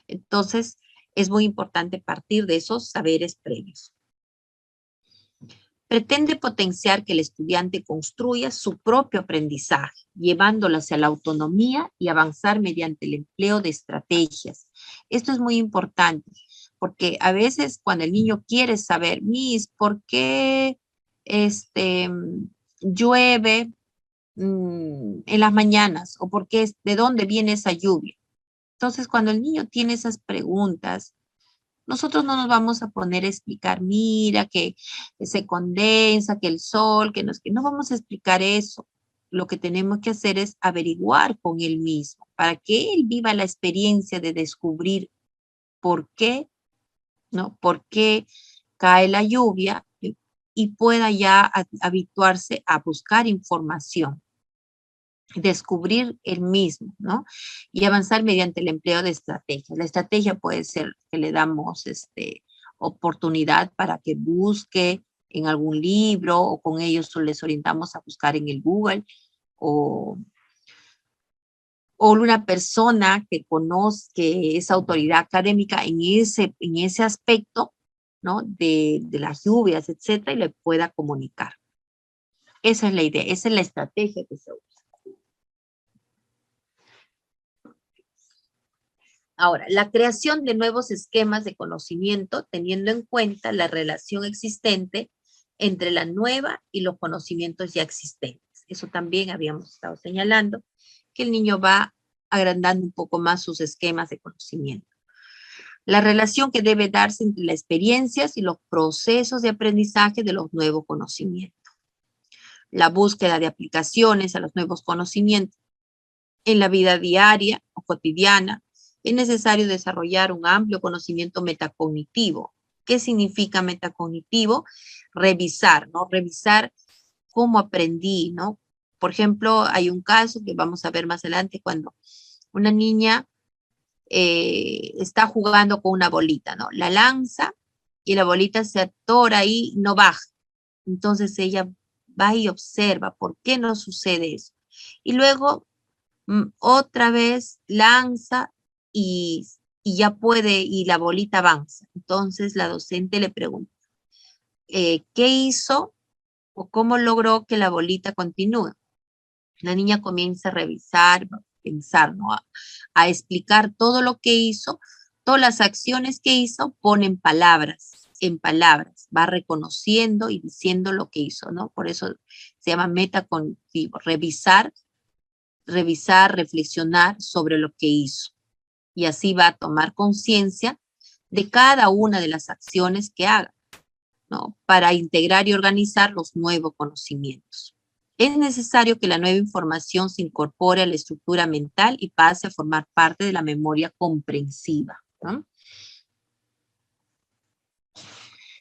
Entonces es muy importante partir de esos saberes previos. Pretende potenciar que el estudiante construya su propio aprendizaje, llevándolo hacia la autonomía y avanzar mediante el empleo de estrategias. Esto es muy importante, porque a veces cuando el niño quiere saber, Miss, ¿por qué llueve en las mañanas? ¿O por qué, de dónde viene esa lluvia? Entonces, cuando el niño tiene esas preguntas, Nosotros no nos vamos a poner a explicar, mira, que se condensa, que el sol, que no vamos a explicar eso. Lo que tenemos que hacer es averiguar con él mismo, para que él viva la experiencia de descubrir por qué, ¿no? Por qué cae la lluvia y pueda ya habituarse a buscar información, descubrir el mismo, ¿no? Y avanzar mediante el empleo de estrategias. La estrategia puede ser que le damos oportunidad para que busque en algún libro o con ellos les orientamos a buscar en el Google o una persona que conozca, que es autoridad académica en ese aspecto, ¿no? De las lluvias, etcétera, y le pueda comunicar. Esa es la idea, esa es la estrategia que se usa. Ahora, la creación de nuevos esquemas de conocimiento teniendo en cuenta la relación existente entre la nueva y los conocimientos ya existentes. Eso también habíamos estado señalando, que el niño va agrandando un poco más sus esquemas de conocimiento. La relación que debe darse entre las experiencias y los procesos de aprendizaje de los nuevos conocimientos. La búsqueda de aplicaciones a los nuevos conocimientos en la vida diaria o cotidiana. Es necesario desarrollar un amplio conocimiento metacognitivo. ¿Qué significa metacognitivo? Revisar, ¿no? Revisar cómo aprendí, ¿no? Por ejemplo, hay un caso que vamos a ver más adelante cuando una niña está jugando con una bolita, ¿no? La lanza y la bolita se atora ahí, no baja. Entonces ella va y observa por qué no sucede eso. Y luego otra vez lanza y ya puede, y la bolita avanza. Entonces la docente le pregunta, ¿qué hizo o cómo logró que la bolita continúe? La niña comienza a revisar, a pensar, ¿no? A explicar todo lo que hizo, todas las acciones que hizo, pone en palabras, va reconociendo y diciendo lo que hizo, ¿no? Por eso se llama metacognitivo, revisar, reflexionar sobre lo que hizo. Y así va a tomar conciencia de cada una de las acciones que haga, ¿no? Para integrar y organizar los nuevos conocimientos. Es necesario que la nueva información se incorpore a la estructura mental y pase a formar parte de la memoria comprensiva, ¿no?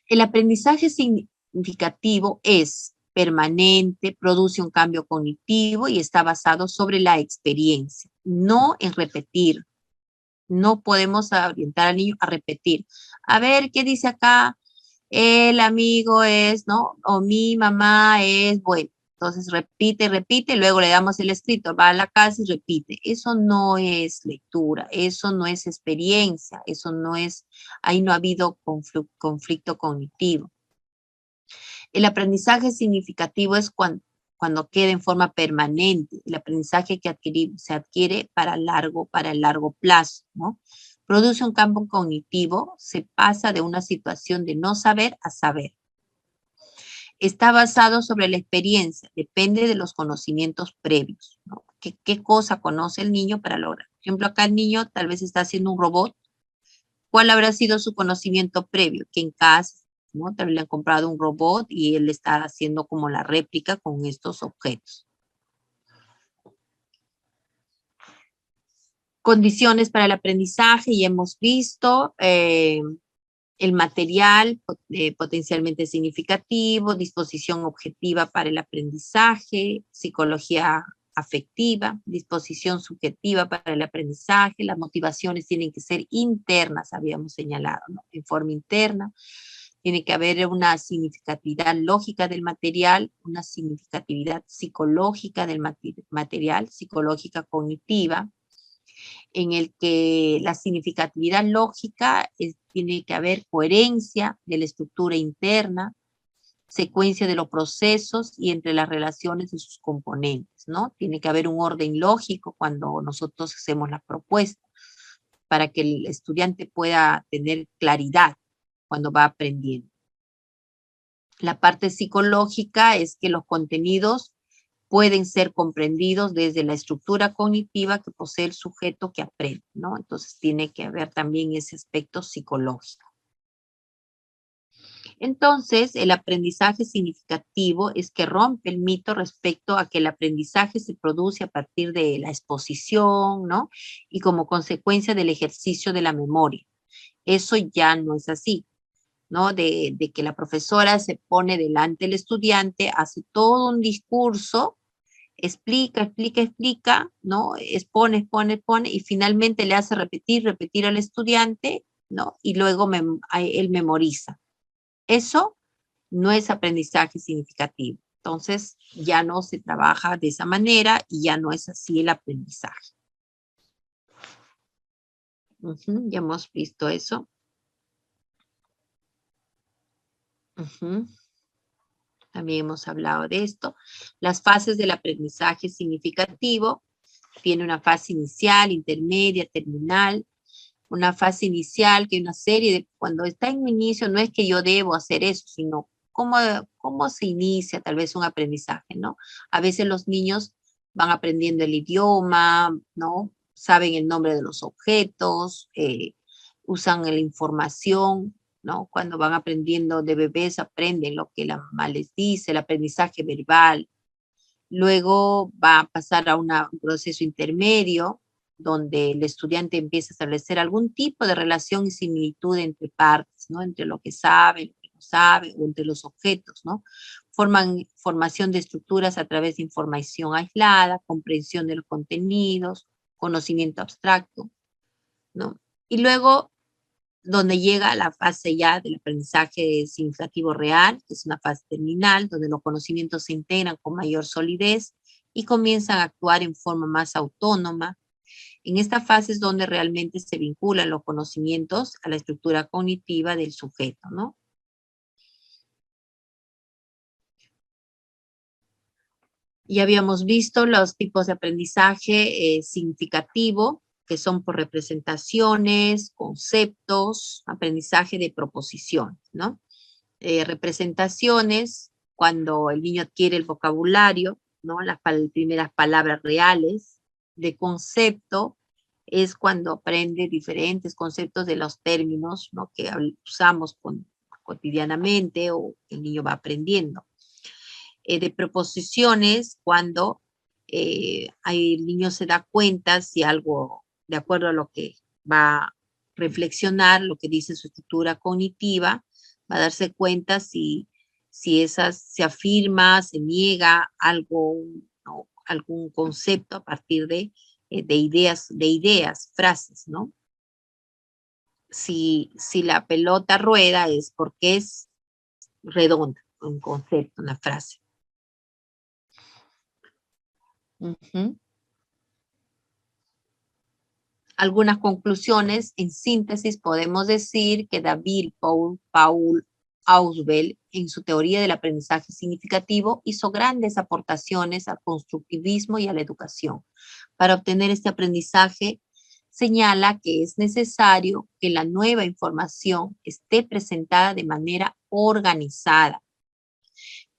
El aprendizaje significativo es permanente, produce un cambio cognitivo y está basado sobre la experiencia, no en repetir. No podemos orientar al niño a repetir. A ver, ¿qué dice acá? El amigo es, ¿no? O mi mamá es, bueno. Entonces repite, repite, luego le damos el escrito, va a la casa y repite. Eso no es lectura, eso no es experiencia, eso no es, ahí no ha habido conflicto cognitivo. El aprendizaje significativo es cuando queda en forma permanente, el aprendizaje que se adquiere para el largo plazo, ¿no? Produce un cambio cognitivo, se pasa de una situación de no saber a saber. Está basado sobre la experiencia, depende de los conocimientos previos, ¿no? ¿Qué cosa conoce el niño para lograr? Por ejemplo, acá el niño tal vez está haciendo un robot. ¿Cuál habrá sido su conocimiento previo? Que en casa, ¿no? Tal vez le han comprado un robot y él está haciendo como la réplica con estos objetos. Condiciones para el aprendizaje, y hemos visto el material potencialmente significativo, disposición objetiva para el aprendizaje, psicología afectiva, disposición subjetiva para el aprendizaje, las motivaciones tienen que ser internas, habíamos señalado, ¿no? En forma interna, tiene que haber una significatividad lógica del material, una significatividad psicológica del material, psicológica cognitiva, en el que la significatividad lógica tiene que haber coherencia de la estructura interna, secuencia de los procesos y entre las relaciones de sus componentes, ¿no? Tiene que haber un orden lógico cuando nosotros hacemos la propuesta para que el estudiante pueda tener claridad cuando va aprendiendo. La parte psicológica es que los contenidos pueden ser comprendidos desde la estructura cognitiva que posee el sujeto que aprende, ¿no? Entonces tiene que haber también ese aspecto psicológico. Entonces, el aprendizaje significativo es que rompe el mito respecto a que el aprendizaje se produce a partir de la exposición, ¿no? Y como consecuencia del ejercicio de la memoria. Eso ya no es así, ¿no? De que la profesora se pone delante del estudiante, hace todo un discurso, explica, explica, explica, ¿no? Expone, expone, expone, y finalmente le hace repetir, repetir al estudiante, ¿no? Y luego él memoriza. Eso no es aprendizaje significativo. Entonces, ya no se trabaja de esa manera y ya no es así el aprendizaje. Ya hemos visto eso. También hemos hablado de esto. Las fases del aprendizaje significativo. Tiene una fase inicial, intermedia, terminal. Una fase inicial que hay una serie de, cuando está en un inicio, no es que yo debo hacer eso, sino cómo se inicia tal vez un aprendizaje, ¿no? A veces los niños van aprendiendo el idioma, ¿no? Saben el nombre de los objetos, usan la información, ¿no? Cuando van aprendiendo de bebés, aprenden lo que la mamá les dice, el aprendizaje verbal. Luego va a pasar a un proceso intermedio, donde el estudiante empieza a establecer algún tipo de relación y similitud entre partes, ¿no? Entre lo que sabe, lo que no sabe, o entre los objetos, ¿no? Formación de estructuras a través de información aislada, comprensión de los contenidos, conocimiento abstracto, ¿no? Y luego donde llega la fase ya del aprendizaje significativo real, que es una fase terminal, donde los conocimientos se integran con mayor solidez y comienzan a actuar en forma más autónoma. En esta fase es donde realmente se vinculan los conocimientos a la estructura cognitiva del sujeto, ¿no? Ya habíamos visto los tipos de aprendizaje significativo, que son por representaciones, conceptos, aprendizaje de proposición, ¿no? Representaciones, cuando el niño adquiere el vocabulario, ¿no? Las primeras palabras reales. De concepto es cuando aprende diferentes conceptos de los términos, ¿no? Que usamos cotidianamente o el niño va aprendiendo. De proposiciones, cuando el niño se da cuenta si algo, de acuerdo a lo que va a reflexionar, lo que dice su estructura cognitiva, va a darse cuenta si esas se afirma, se niega algo, ¿no? Algún concepto a partir de ideas, frases, ¿no? Si la pelota rueda es porque es redonda, un concepto, una frase. Algunas conclusiones, en síntesis, podemos decir que David Paul Ausubel, en su teoría del aprendizaje significativo, hizo grandes aportaciones al constructivismo y a la educación. Para obtener este aprendizaje, señala que es necesario que la nueva información esté presentada de manera organizada,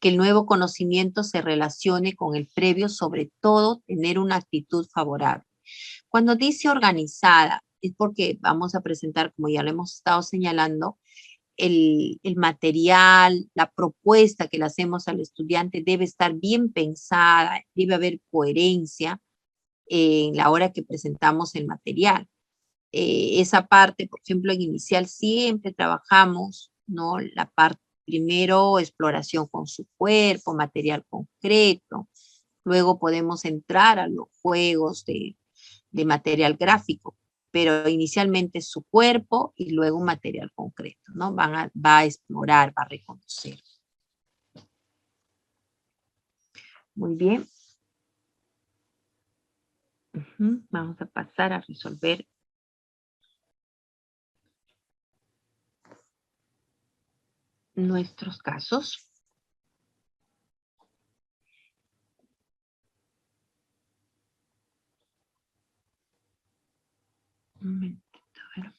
que el nuevo conocimiento se relacione con el previo, sobre todo tener una actitud favorable. Cuando dice organizada, es porque vamos a presentar, como ya lo hemos estado señalando, el material, la propuesta que le hacemos al estudiante debe estar bien pensada, debe haber coherencia en la hora que presentamos el material. Esa parte, por ejemplo, en inicial siempre trabajamos, ¿no? La parte primero, exploración con su cuerpo, material concreto. Luego podemos entrar a los juegos de material gráfico, pero inicialmente su cuerpo y luego un material concreto, ¿no? Va a explorar, va a reconocer. Muy bien. Vamos a pasar a resolver nuestros casos. Un momentito, a ver.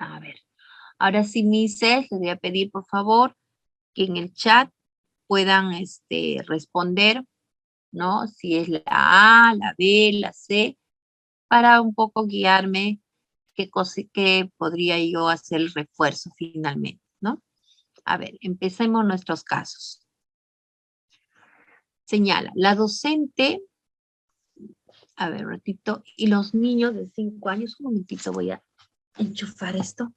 A ver. Ahora sí, Mises, les voy a pedir, por favor, que en el chat puedan responder, ¿no? Si es la A, la B, la C, para un poco guiarme qué podría yo hacer el refuerzo finalmente, ¿no? A ver, empecemos nuestros casos. Señala, la docente, a ver, un ratito, y los niños de 5 años, un momentito voy a enchufar esto.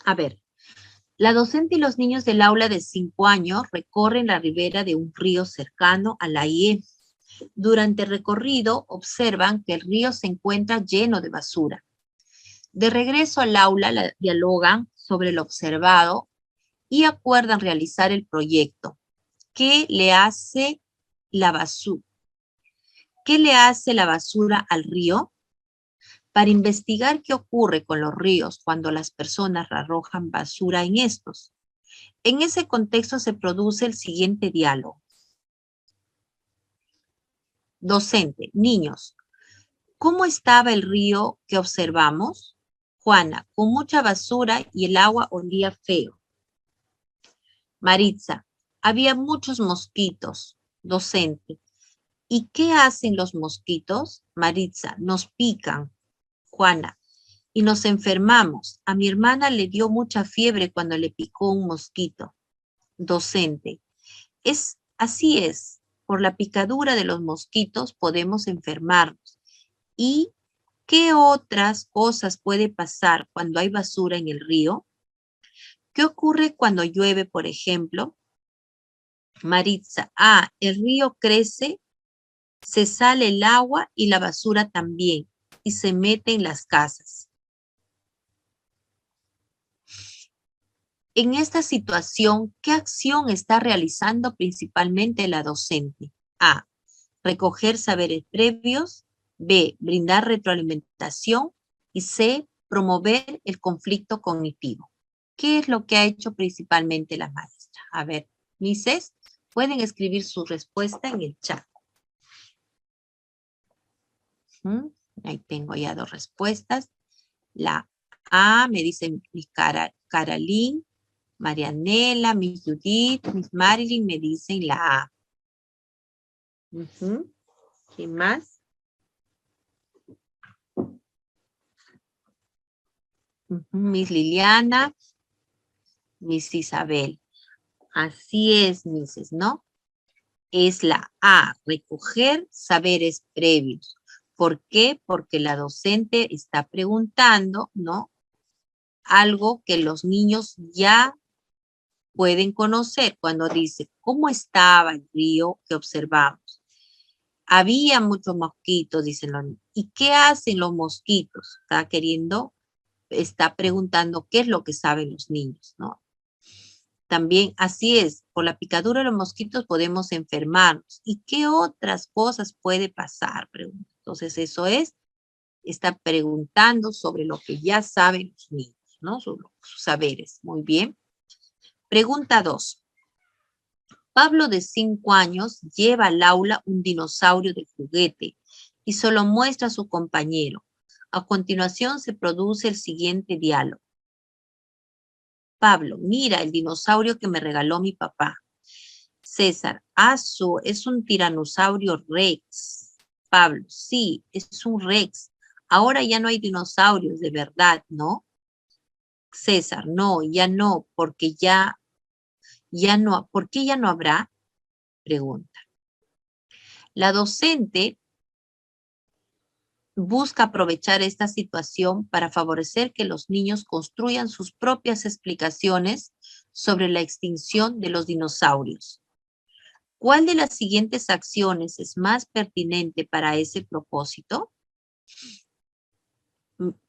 A ver, la docente y los niños del aula de 5 años recorren la ribera de un río cercano a la IE. Durante el recorrido observan que el río se encuentra lleno de basura. De regreso al aula dialogan sobre lo observado y acuerdan realizar el proyecto. ¿Qué le hace la basura? ¿Qué le hace la basura al río? Para investigar qué ocurre con los ríos cuando las personas arrojan basura en estos. En ese contexto se produce el siguiente diálogo. Docente, niños, ¿cómo estaba el río que observamos? Juana, con mucha basura y el agua olía feo. Maritza, había muchos mosquitos. Docente, ¿y qué hacen los mosquitos? Maritza, nos pican. Juana, y nos enfermamos. A mi hermana le dio mucha fiebre cuando le picó un mosquito. Docente, así es. Por la picadura de los mosquitos podemos enfermarnos. ¿Y qué otras cosas puede pasar cuando hay basura en el río? ¿Qué ocurre cuando llueve, por ejemplo? Maritza, el río crece, se sale el agua y la basura también, y se mete en las casas. En esta situación, ¿qué acción está realizando principalmente la docente? A, recoger saberes previos. B, brindar retroalimentación. Y C, promover el conflicto cognitivo. ¿Qué es lo que ha hecho principalmente la maestra? A ver, Mises, pueden escribir su respuesta en el chat. Ahí tengo ya 2 respuestas. La A, me dice mi Carolyn, Marianela, Miss Judith, Miss Marilyn me dicen la A. ¿Quién más? Miss Liliana, Miss Isabel. Así es, Misses, ¿no? Es la A, recoger saberes previos. ¿Por qué? Porque la docente está preguntando, ¿no? Algo que los niños ya pueden conocer cuando dice, ¿cómo estaba el río que observamos? Había muchos mosquitos, dicen los niños. ¿Y qué hacen los mosquitos? Está preguntando qué es lo que saben los niños, ¿no? También, así es, por la picadura de los mosquitos podemos enfermarnos. ¿Y qué otras cosas puede pasar? Pregunta. Entonces, eso es, está preguntando sobre lo que ya saben los niños, ¿no? Sus saberes. Muy bien. Pregunta 2. Pablo, de 5 años, lleva al aula un dinosaurio de juguete y se lo muestra a su compañero. A continuación se produce el siguiente diálogo. Pablo, mira el dinosaurio que me regaló mi papá. César, es un tiranosaurio rex. Pablo, sí, es un rex. Ahora ya no hay dinosaurios de verdad, ¿no? César, no, ya no, porque ya no, ¿por qué ya no habrá? Pregunta. La docente busca aprovechar esta situación para favorecer que los niños construyan sus propias explicaciones sobre la extinción de los dinosaurios. ¿Cuál de las siguientes acciones es más pertinente para ese propósito?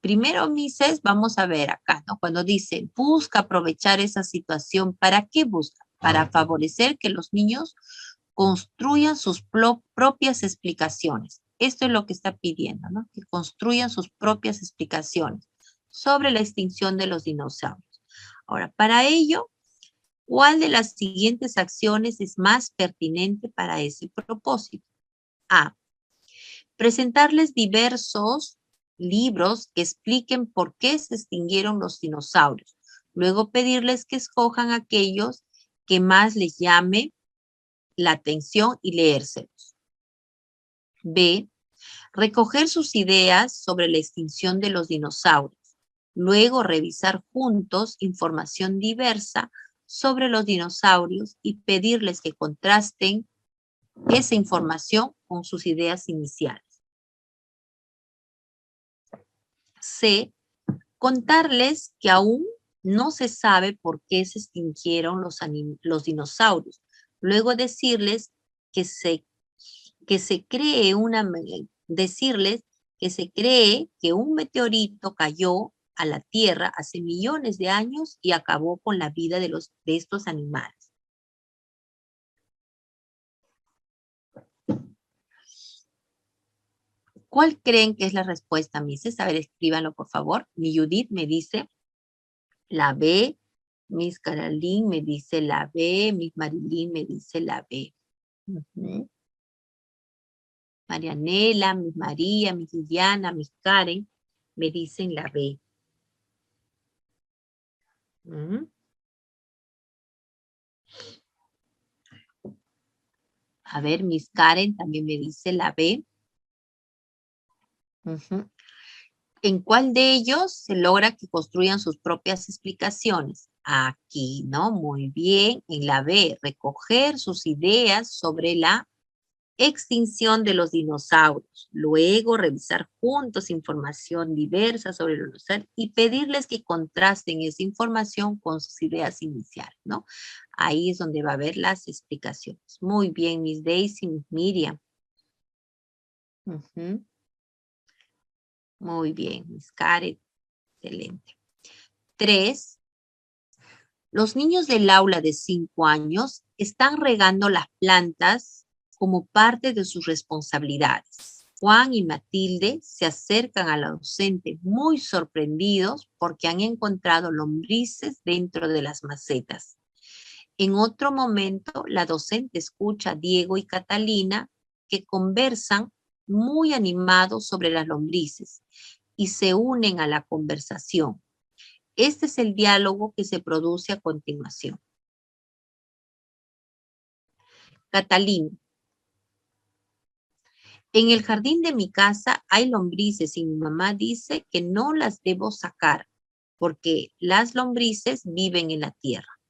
Primero, Mises, vamos a ver acá, ¿no? Cuando dice, busca aprovechar esa situación, ¿para qué busca? Para favorecer que los niños construyan sus propias explicaciones. Esto es lo que está pidiendo, ¿no? Que construyan sus propias explicaciones sobre la extinción de los dinosaurios. Ahora, para ello, ¿cuál de las siguientes acciones es más pertinente para ese propósito? A. Presentarles diversos libros que expliquen por qué se extinguieron los dinosaurios. Luego pedirles que escojan aquellos que más les llame la atención y leérselos. B. Recoger sus ideas sobre la extinción de los dinosaurios. Luego revisar juntos información diversa sobre los dinosaurios y pedirles que contrasten esa información con sus ideas iniciales. C. Contarles que aún no se sabe por qué se extinguieron los dinosaurios. Luego decirles que se cree decirles que se cree que un meteorito cayó a la Tierra hace millones de años y acabó con la vida de estos animales. ¿Cuál creen que es la respuesta, Mises? A ver, escríbanlo, por favor. Mi Judith me dice la B. Miss Caroline me dice la B. Miss Marilyn me dice la B. Marianela, Miss María, Miss Liliana, Miss Karen me dicen la B. A ver, Miss Karen también me dice la B. ¿En cuál de ellos se logra que construyan sus propias explicaciones? Aquí, ¿no? Muy bien. En la B, recoger sus ideas sobre la extinción de los dinosaurios. Luego, revisar juntos información diversa sobre los dinosaurios y pedirles que contrasten esa información con sus ideas iniciales, ¿no? Ahí es donde va a haber las explicaciones. Muy bien, Miss Daisy, Miss Miriam. Muy bien, Miss Karen. Excelente. 3. Los niños del aula de 5 años están regando las plantas como parte de sus responsabilidades. Juan y Matilde se acercan a la docente muy sorprendidos porque han encontrado lombrices dentro de las macetas. En otro momento, la docente escucha a Diego y Catalina que conversan muy animados sobre las lombrices y se unen a la conversación. Este es el diálogo que se produce a continuación. Catalina. En el jardín de mi casa hay lombrices y mi mamá dice que no las debo sacar porque las lombrices viven en la tierra.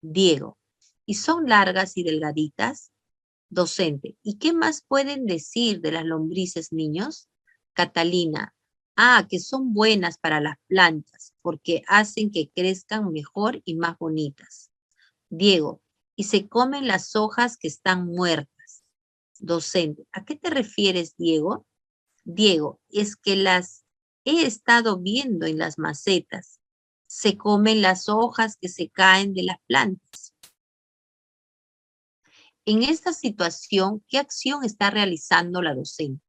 Diego. ¿Y son largas y delgaditas? Docente, ¿y qué más pueden decir de las lombrices, niños? Catalina, ah, que son buenas para las plantas porque hacen que crezcan mejor y más bonitas. Diego, y se comen las hojas que están muertas. Docente, ¿a qué te refieres, Diego? Diego, es que las he estado viendo en las macetas. Se comen las hojas que se caen de las plantas. En esta situación, ¿qué acción está realizando la docente?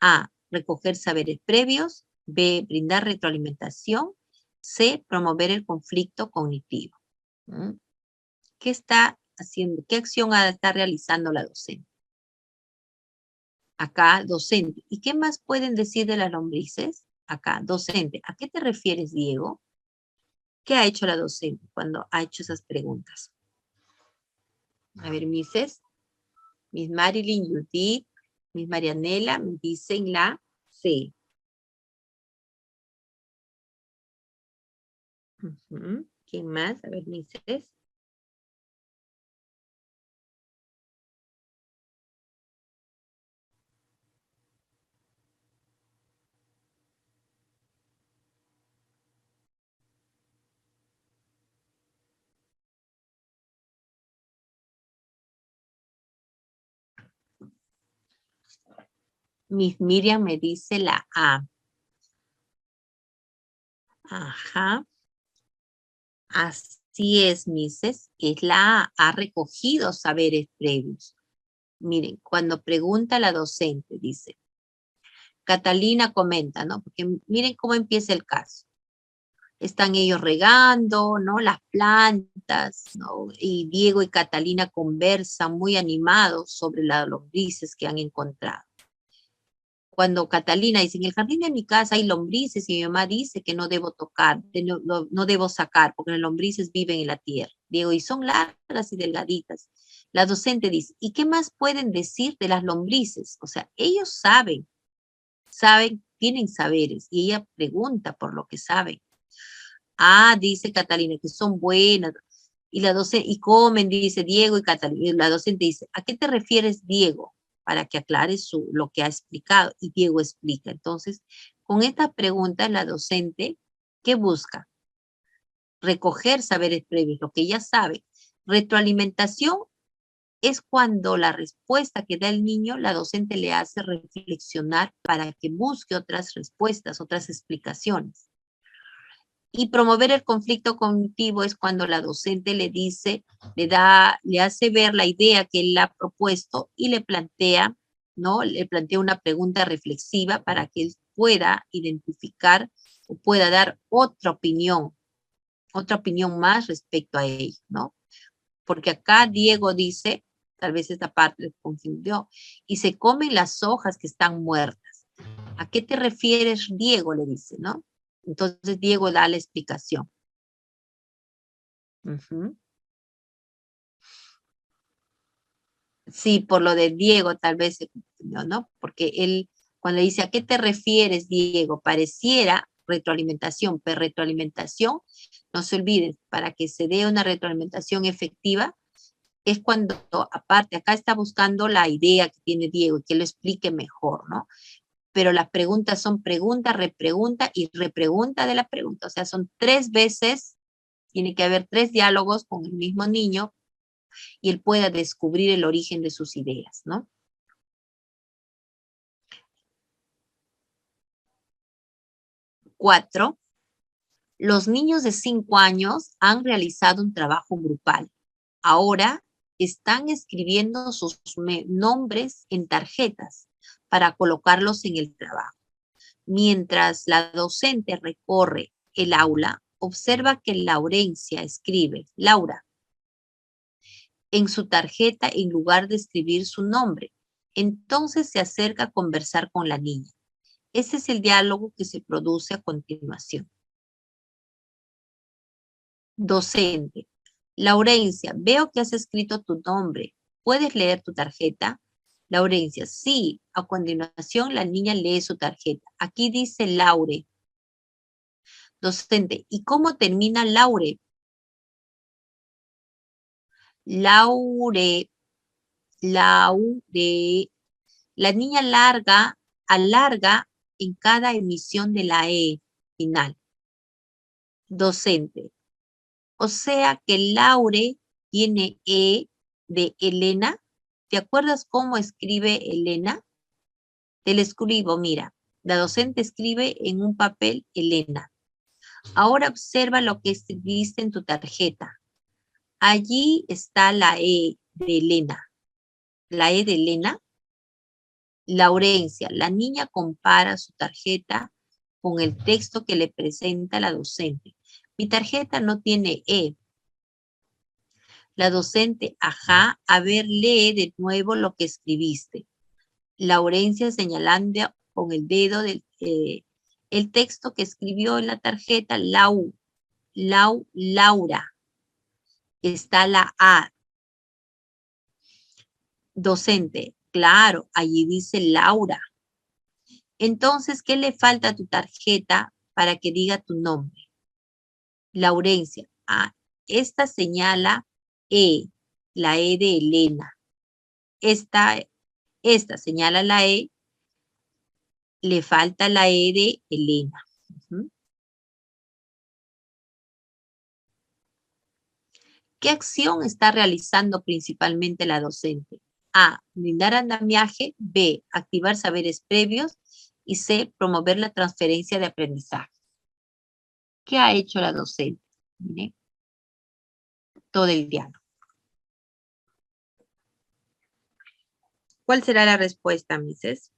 A, recoger saberes previos. B, brindar retroalimentación. C, promover el conflicto cognitivo. ¿Mm? ¿Qué está haciendo? ¿Qué acción está realizando la docente? Acá, docente. ¿Y qué más pueden decir de las lombrices? Acá, docente. ¿A qué te refieres, Diego? ¿Qué ha hecho la docente cuando ha hecho esas preguntas? A ver, Miss Marilyn, Judith, Miss Marianela, me dicen la C. ¿Quién más? A ver, Misses. Miss Miriam me dice la A. Ajá. Así es, Misses. Es la A. Ha recogido saberes previos. Miren, cuando pregunta la docente, dice, Catalina comenta, ¿no? Porque miren cómo empieza el caso. Están ellos regando, ¿no? Las plantas, ¿no? Y Diego y Catalina conversan muy animados sobre las lombrices que han encontrado. Cuando Catalina dice, en el jardín de mi casa hay lombrices y mi mamá dice que no debo tocar, no debo sacar, porque las lombrices viven en la tierra. Diego, y son largas y delgaditas. La docente dice, ¿y qué más pueden decir de las lombrices? O sea, ellos saben, tienen saberes, y ella pregunta por lo que saben. Ah, dice Catalina, que son buenas. Y la docente, y comen, dice Diego y Catalina. Y la docente dice, ¿a qué te refieres, Diego? Para que aclare lo que ha explicado. Y Diego explica. Entonces, con esta pregunta, la docente, ¿qué busca? Recoger saberes previos, lo que ella sabe. Retroalimentación es cuando la respuesta que da el niño, la docente le hace reflexionar para que busque otras respuestas, otras explicaciones. Y promover el conflicto cognitivo es cuando la docente le dice, le hace ver la idea que él ha propuesto y le plantea, ¿no? Le plantea una pregunta reflexiva para que él pueda identificar o pueda dar otra opinión más respecto a ello, ¿no? Porque acá Diego dice, tal vez esta parte le confundió, y se comen las hojas que están muertas. ¿A qué te refieres, Diego? Le dice, ¿no? Entonces Diego da la explicación. Ujú. Sí, por lo de Diego tal vez se confundió, ¿no? Porque él, cuando dice, ¿a qué te refieres, Diego? Pareciera retroalimentación, pero retroalimentación, no se olviden, para que se dé una retroalimentación efectiva, es cuando, aparte, acá está buscando la idea que tiene Diego y que lo explique mejor, ¿no? Pero las preguntas son pregunta, repregunta y repregunta de la pregunta. O sea, son 3 veces, tiene que haber 3 diálogos con el mismo niño y él pueda descubrir el origen de sus ideas, ¿no? 4. Los niños de 5 años han realizado un trabajo grupal. Ahora están escribiendo sus nombres en tarjetas para colocarlos en el trabajo. Mientras la docente recorre el aula, observa que Laurencia escribe, Laura, en su tarjeta en lugar de escribir su nombre. Entonces se acerca a conversar con la niña. Ese es el diálogo que se produce a continuación. Docente. Laurencia, veo que has escrito tu nombre. ¿Puedes leer tu tarjeta? Laurencia, sí. A continuación, la niña lee su tarjeta. Aquí dice Laure. Docente, ¿y cómo termina Laure? Laure. La niña alarga en cada emisión de la E final. Docente. O sea que Laure tiene E de Elena. ¿Te acuerdas cómo escribe Elena? Te lo escribo, mira. La docente escribe en un papel Elena. Ahora observa lo que escribiste en tu tarjeta. Allí está la E de Elena. La E de Elena. Laurencia. La niña compara su tarjeta con el texto que le presenta la docente. Mi tarjeta no tiene E. La docente, ajá, a ver, lee de nuevo lo que escribiste. Laurencia señalando con el dedo el texto que escribió en la tarjeta, Laura. Está la A. Docente, claro, allí dice Laura. Entonces, ¿qué le falta a tu tarjeta para que diga tu nombre? Laurencia, esta señala E, la E de Elena. Esta señala la E, le falta la E de Elena. ¿Qué acción está realizando principalmente la docente? A, brindar andamiaje. B, activar saberes previos. Y C, promover la transferencia de aprendizaje. ¿Qué ha hecho la docente? Mire, todo el diálogo. ¿Cuál será la respuesta, Mises?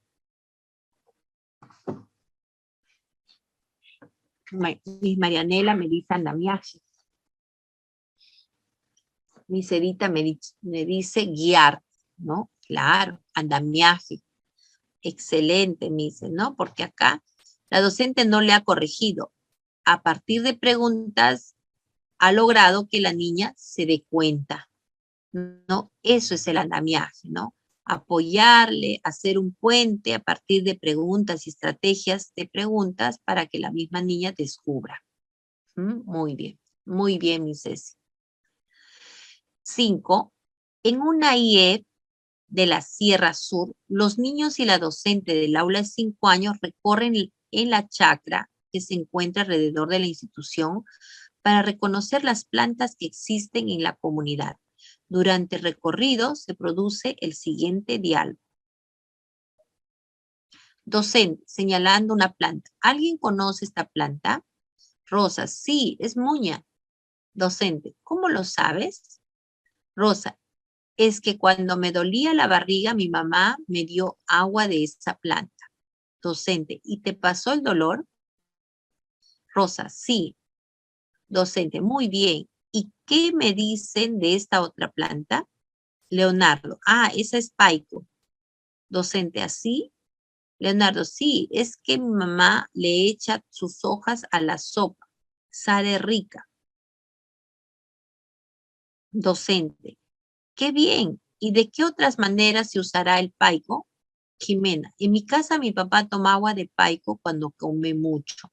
Miss Marianela me dice andamiaje. Miss Edita me dice guiar, ¿no? Claro, andamiaje. Excelente, Miss, ¿no? Porque acá la docente no le ha corregido. A partir de preguntas ha logrado que la niña se dé cuenta, ¿no? Eso es el andamiaje, ¿no? Apoyarle, hacer un puente a partir de preguntas y estrategias de preguntas para que la misma niña descubra. Muy bien, mi Ceci. 5. En una IE de la Sierra Sur, los niños y la docente del aula de 5 años recorren en la chacra que se encuentra alrededor de la institución para reconocer las plantas que existen en la comunidad. Durante el recorrido se produce el siguiente diálogo. Docente, señalando una planta. ¿Alguien conoce esta planta? Rosa, sí, es muña. Docente, ¿cómo lo sabes? Rosa, es que cuando me dolía la barriga, mi mamá me dio agua de esa planta. Docente, ¿y te pasó el dolor? Rosa, sí. Docente, muy bien. ¿Y qué me dicen de esta otra planta? Leonardo, esa es paico. Docente, ¿así? Leonardo, sí, es que mi mamá le echa sus hojas a la sopa. Sabe rica. Docente, qué bien. ¿Y de qué otras maneras se usará el paico? Jimena, en mi casa mi papá toma agua de paico cuando come mucho.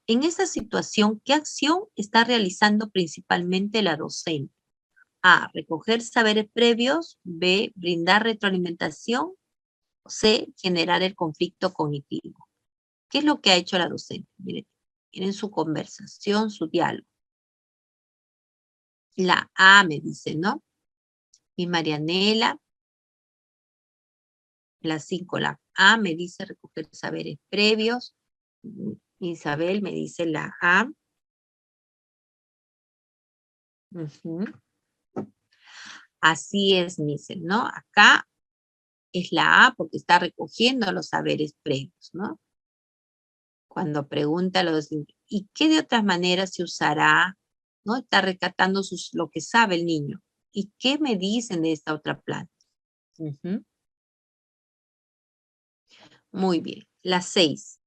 En esta situación, ¿qué acción está realizando principalmente la docente? A, recoger saberes previos. B, brindar retroalimentación. C, generar el conflicto cognitivo. ¿Qué es lo que ha hecho la docente? Miren su conversación, su diálogo. La A me dice, ¿no? Y Marianela, la 5, la A me dice recoger saberes previos. Isabel me dice la A. Así es, Mises, ¿no? Acá es la A porque está recogiendo los saberes previos, ¿no? Cuando pregunta ¿y qué de otras maneras se usará? ¿No? Está recatando lo que sabe el niño. ¿Y qué me dicen de esta otra planta? Muy bien. La 6.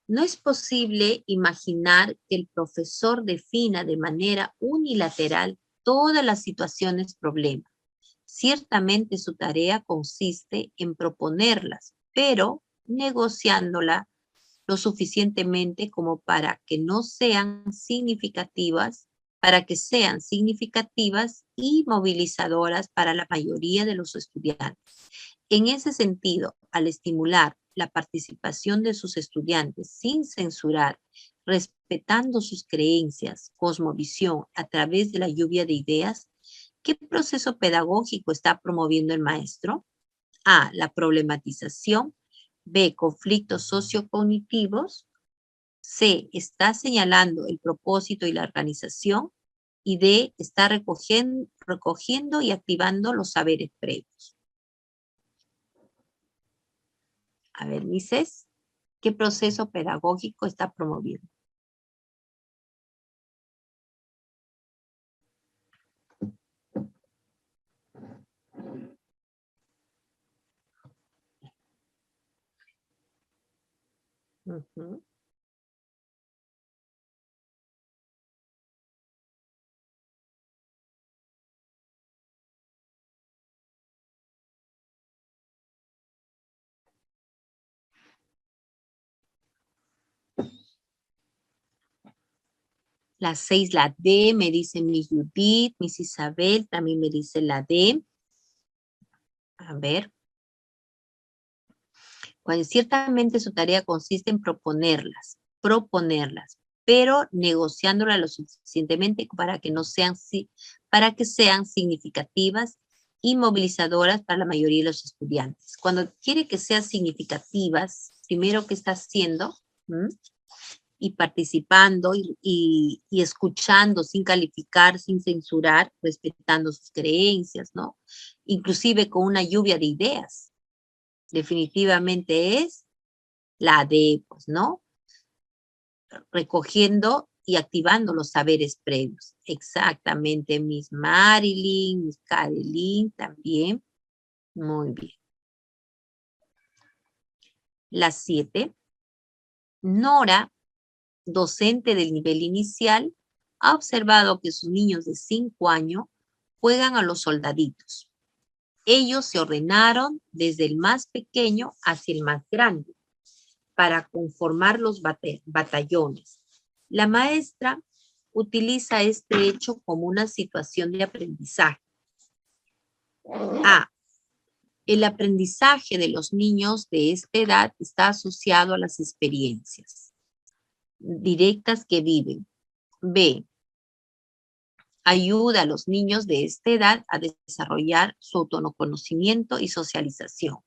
No es posible imaginar que el profesor defina de manera unilateral todas las situaciones problema. Ciertamente su tarea consiste en proponerlas, pero negociándolas lo suficientemente como para que no sean significativas para que sean significativas y movilizadoras para la mayoría de los estudiantes. En ese sentido, al estimular la participación de sus estudiantes sin censurar, respetando sus creencias, cosmovisión a través de la lluvia de ideas, ¿qué proceso pedagógico está promoviendo el maestro? A, la problematización. B, conflictos sociocognitivos. C, está señalando el propósito y la organización. Y D, está recogiendo y activando los saberes previos. A ver, Mises, ¿qué proceso pedagógico está promoviendo? Ujú. La 6, la D, me dice Miss Judith, Miss Isabel, también me dice la D. A ver. Cuando ciertamente su tarea consiste en proponerlas, pero negociándolas lo suficientemente para que no sean, para que sean significativas y movilizadoras para la mayoría de los estudiantes. Cuando quiere que sean significativas, primero, ¿qué está haciendo? Y participando y escuchando sin calificar, sin censurar, respetando sus creencias, ¿no? Inclusive con una lluvia de ideas. Definitivamente es la D, pues, ¿no? Recogiendo y activando los saberes previos. Exactamente, Miss Marilyn, Miss Caroline también. Muy bien. La 7. Nora, docente del nivel inicial, ha observado que sus niños de 5 años juegan a los soldaditos. Ellos se ordenaron desde el más pequeño hacia el más grande para conformar los batallones. La maestra utiliza este hecho como una situación de aprendizaje. A. El aprendizaje de los niños de esta edad está asociado a las experiencias directas que viven. B. Ayuda a los niños de esta edad a desarrollar su autoconocimiento y socialización.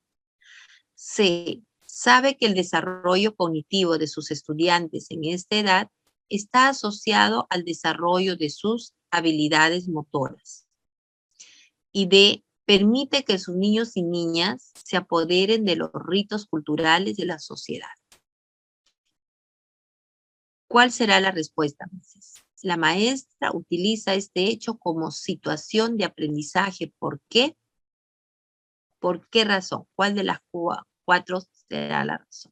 C. Sabe que el desarrollo cognitivo de sus estudiantes en esta edad está asociado al desarrollo de sus habilidades motoras. Y D. Permite que sus niños y niñas se apoderen de los ritos culturales de la sociedad. ¿Cuál será la respuesta, Mrs.? La maestra utiliza este hecho como situación de aprendizaje. ¿Por qué? ¿Por qué razón? ¿Cuál de las 4 será la razón?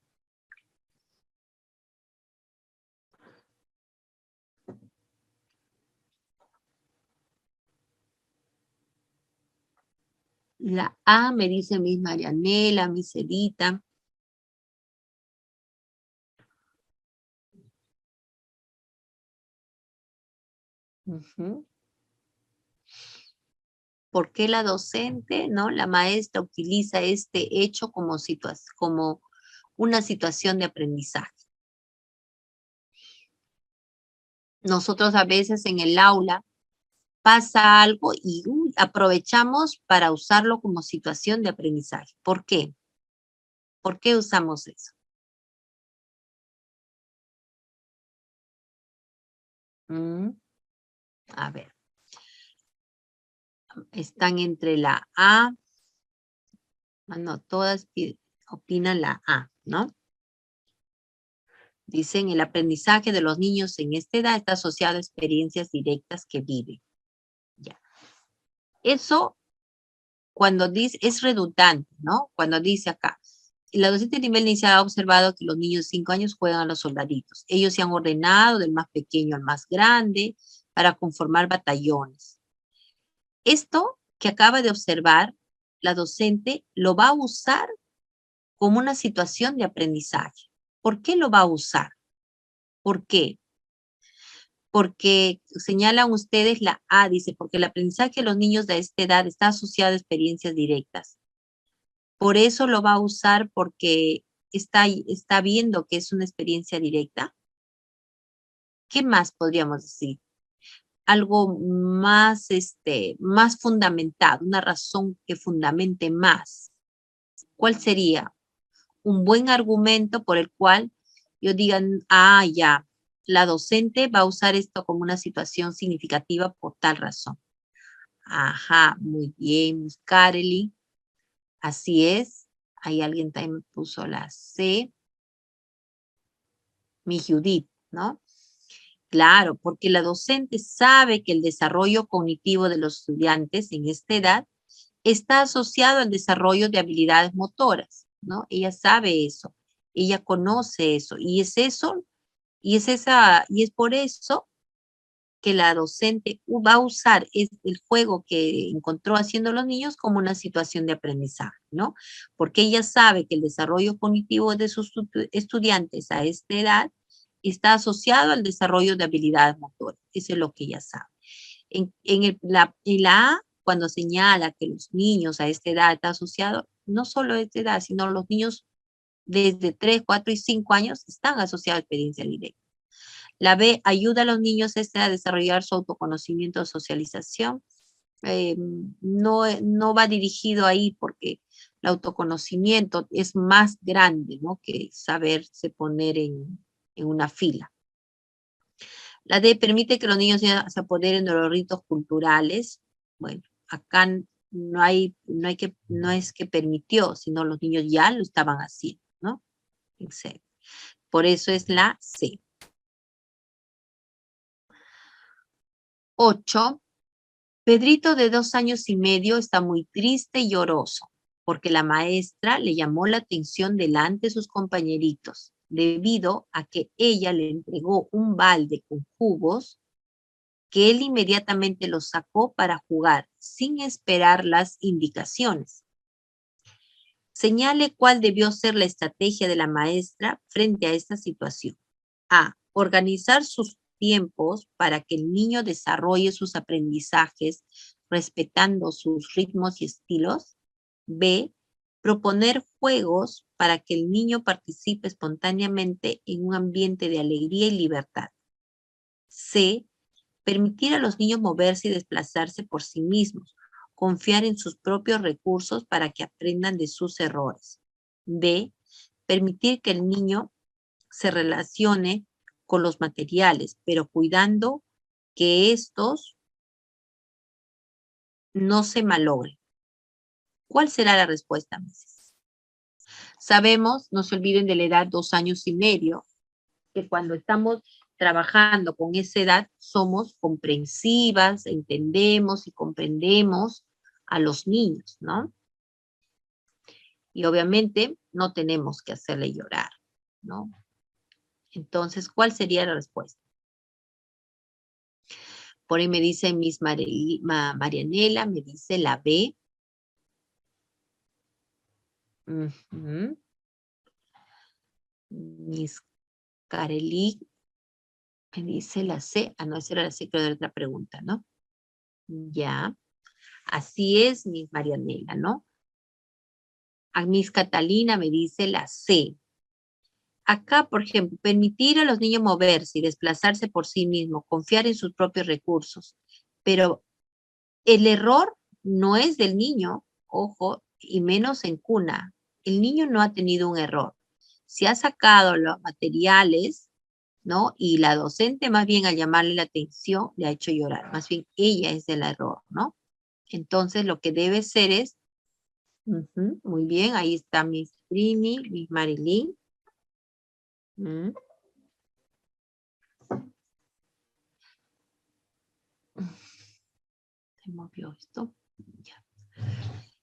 La A me dice Miss Marianela, Miss Edita. ¿Por qué la docente, no? La maestra utiliza este hecho como una situación de aprendizaje. Nosotros a veces en el aula pasa algo y aprovechamos para usarlo como situación de aprendizaje. ¿Por qué? ¿Por qué usamos eso? A ver. Están entre la A. No, todas opinan la A, ¿no? Dicen, el aprendizaje de los niños en esta edad está asociado a experiencias directas que viven. Ya. Eso, cuando dice, es redundante, ¿no? Cuando dice acá, la docente de nivel inicial ha observado que los niños de 5 años juegan a los soldaditos. Ellos se han ordenado del más pequeño al más grande para conformar batallones. Esto que acaba de observar, la docente lo va a usar como una situación de aprendizaje. ¿Por qué lo va a usar? ¿Por qué? porque señalan ustedes la A, dice, porque el aprendizaje de los niños de esta edad está asociado a experiencias directas. Por eso lo va a usar porque está viendo que es una experiencia directa. ¿Qué más podríamos decir? Algo más, más fundamentado, una razón que fundamente más. ¿Cuál sería? Un buen argumento por el cual yo diga, ah, ya, la docente va a usar esto como una situación significativa por tal razón. Ajá, muy bien, Miss Kareli. Así es. Ahí alguien también puso la C. Mi Judith, ¿no? Claro, porque la docente sabe que el desarrollo cognitivo de los estudiantes en esta edad está asociado al desarrollo de habilidades motoras, ¿no? Ella sabe eso, ella conoce eso, y es eso, y es por eso que la docente va a usar el juego que encontró haciendo los niños como una situación de aprendizaje, ¿no? Porque ella sabe que el desarrollo cognitivo de sus estudiantes a esta edad está asociado al desarrollo de habilidades motoras. Eso es lo que ella sabe. En la A, cuando señala que los niños a esta edad están asociados, no solo a esta edad, sino los niños desde 3, 4 y 5 años están asociados a experiencia directa. La B, ayuda a los niños a desarrollar su autoconocimiento o socialización. No va dirigido ahí porque el autoconocimiento es más grande, ¿no? Que saberse poner en una fila. La D, permite que los niños se apoderen de los ritos culturales. Bueno, acá no es que permitió, sino los niños ya lo estaban haciendo, ¿no? Por eso es la C. 8. Pedrito de 2 años y medio está muy triste y lloroso porque la maestra le llamó la atención delante de sus compañeritos debido a que ella le entregó un balde con jugos que él inmediatamente los sacó para jugar sin esperar las indicaciones. Señale cuál debió ser la estrategia de la maestra frente a esta situación. A. Organizar sus tiempos para que el niño desarrolle sus aprendizajes respetando sus ritmos y estilos. B. Proponer juegos para que el niño participe espontáneamente en un ambiente de alegría y libertad. C. Permitir a los niños moverse y desplazarse por sí mismos. Confiar en sus propios recursos para que aprendan de sus errores. D. Permitir que el niño se relacione con los materiales, pero cuidando que estos no se malogren. ¿Cuál será la respuesta, Mrs.? Sabemos, no se olviden de la edad 2 años y medio, que cuando estamos trabajando con esa edad somos comprensivas, entendemos y comprendemos a los niños, ¿no? Y obviamente no tenemos que hacerle llorar, ¿no? Entonces, ¿cuál sería la respuesta? Por ahí me dice Miss Marianela, me dice la B. Miss Kareli me dice la C. Ah, no, esa era la C, creo, de otra pregunta, ¿no? Ya. Así es, Miss Marianela, ¿no? A Miss Catalina me dice la C. Acá, por ejemplo, permitir a los niños moverse y desplazarse por sí mismos, confiar en sus propios recursos. Pero el error no es del niño, ojo, y menos en cuna. El niño no ha tenido un error. Se ha sacado los materiales, ¿no? Y la docente más bien al llamarle la atención le ha hecho llorar. Más bien ella es el error, ¿no? Entonces lo que debe ser es, muy bien, ahí está Miss Trini, Miss Marilyn. Se movió esto. Ya.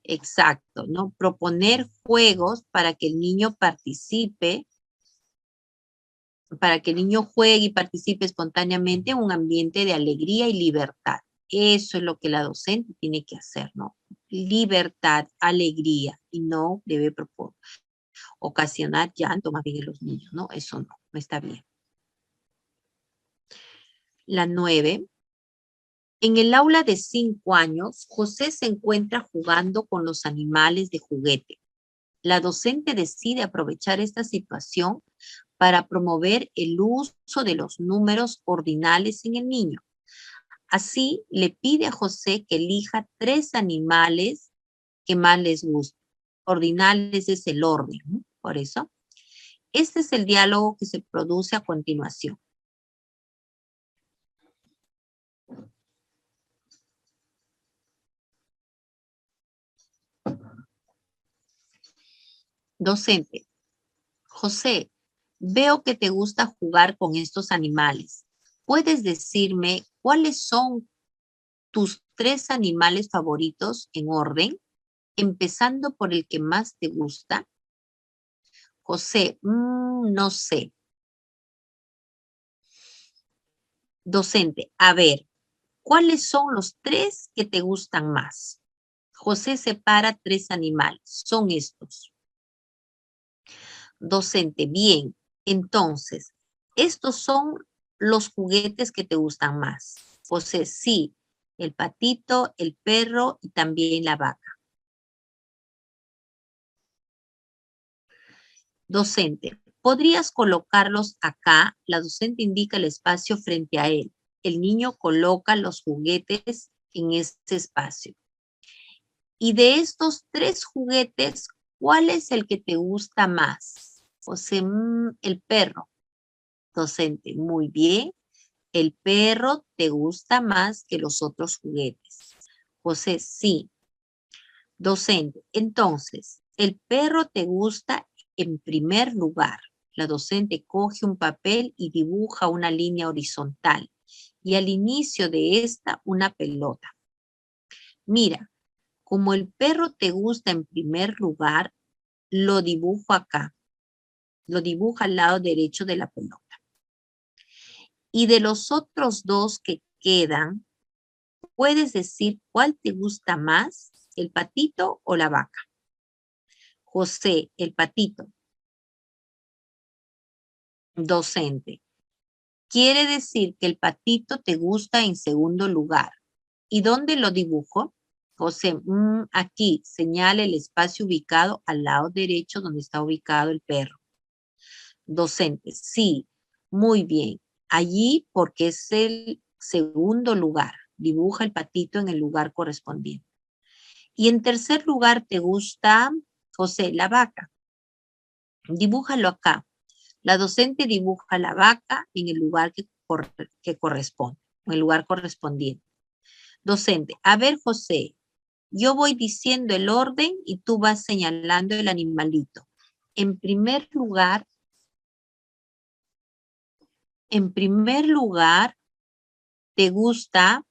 Exacto, ¿no? Proponer juegos para que el niño participe, para que el niño juegue y participe espontáneamente en un ambiente de alegría y libertad. Eso es lo que la docente tiene que hacer, ¿no? Libertad, alegría, y no debe ocasionar llanto más bien en los niños, ¿no? Eso no está bien. La 9. En el aula de 5 años, José se encuentra jugando con los animales de juguete. La docente decide aprovechar esta situación para promover el uso de los números ordinales en el niño. Así, le pide a José que elija 3 animales que más les gusten. Ordinales es el orden, ¿no? Por eso. Este es el diálogo que se produce a continuación. Docente: José, veo que te gusta jugar con estos animales. ¿Puedes decirme cuáles son tus 3 animales favoritos en orden, empezando por el que más te gusta? José: no sé. Docente: a ver, ¿cuáles son los 3 que te gustan más? José separa 3 animales. Son estos. Docente: bien. Entonces, estos son los juguetes que te gustan más. José: sí, el patito, el perro y también la vaca. Docente: ¿podrías colocarlos acá? La docente indica el espacio frente a él. El niño coloca los juguetes en este espacio. Y de estos 3 juguetes, ¿cuál es el que te gusta más? José: el perro. Docente: muy bien. El perro te gusta más que los otros juguetes. José: sí. Docente: entonces, el perro te gusta en primer lugar. La docente coge un papel y dibuja una línea horizontal y al inicio de esta una pelota. Mira, como el perro te gusta en primer lugar, lo dibujo acá. Lo dibuja al lado derecho de la pelota. Y de los otros 2 que quedan, ¿puedes decir cuál te gusta más, el patito o la vaca? José: el patito. Docente: quiere decir que el patito te gusta en segundo lugar. ¿Y dónde lo dibujo? José: aquí, señala el espacio ubicado al lado derecho donde está ubicado el perro. Docente: sí, muy bien. Allí porque es el segundo lugar. Dibuja el patito en el lugar correspondiente. Y en tercer lugar, ¿te gusta, José, la vaca? Dibújalo acá. La docente dibuja la vaca en el lugar que corresponde, en el lugar correspondiente. Docente: a ver, José, yo voy diciendo el orden y tú vas señalando el animalito. En primer lugar, ¿te gusta?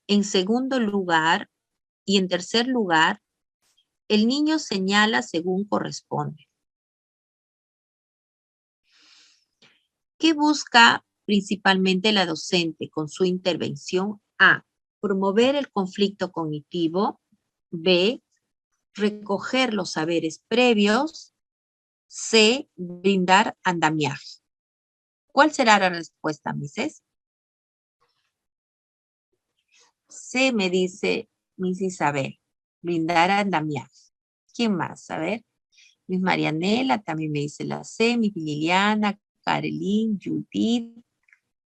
En segundo lugar y en tercer lugar, el niño señala según corresponde. ¿Qué busca principalmente la docente con su intervención? A. Promover el conflicto cognitivo. B. Recoger los saberes previos. C. Brindar andamiaje. ¿Cuál será la respuesta, Mises? C, me dice Miss Isabel. Brindar andamiaje. ¿Quién más? A ver. Miss Marianela también me dice la C. Miss Liliana, Carolyn, Judith,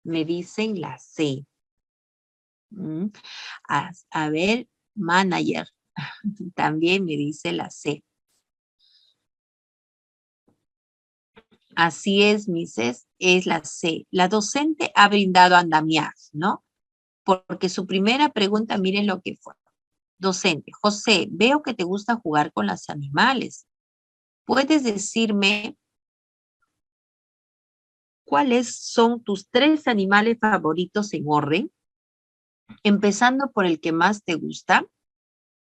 me dicen la C. A ver, manager, también me dice la C. Así es, Mises, es la C. La docente ha brindado andamiaje, ¿no? Porque su primera pregunta, miren lo que fue. Docente: José, veo que te gusta jugar con los animales. ¿Puedes decirme cuáles son tus 3 animales favoritos en orden? Empezando por el que más te gusta.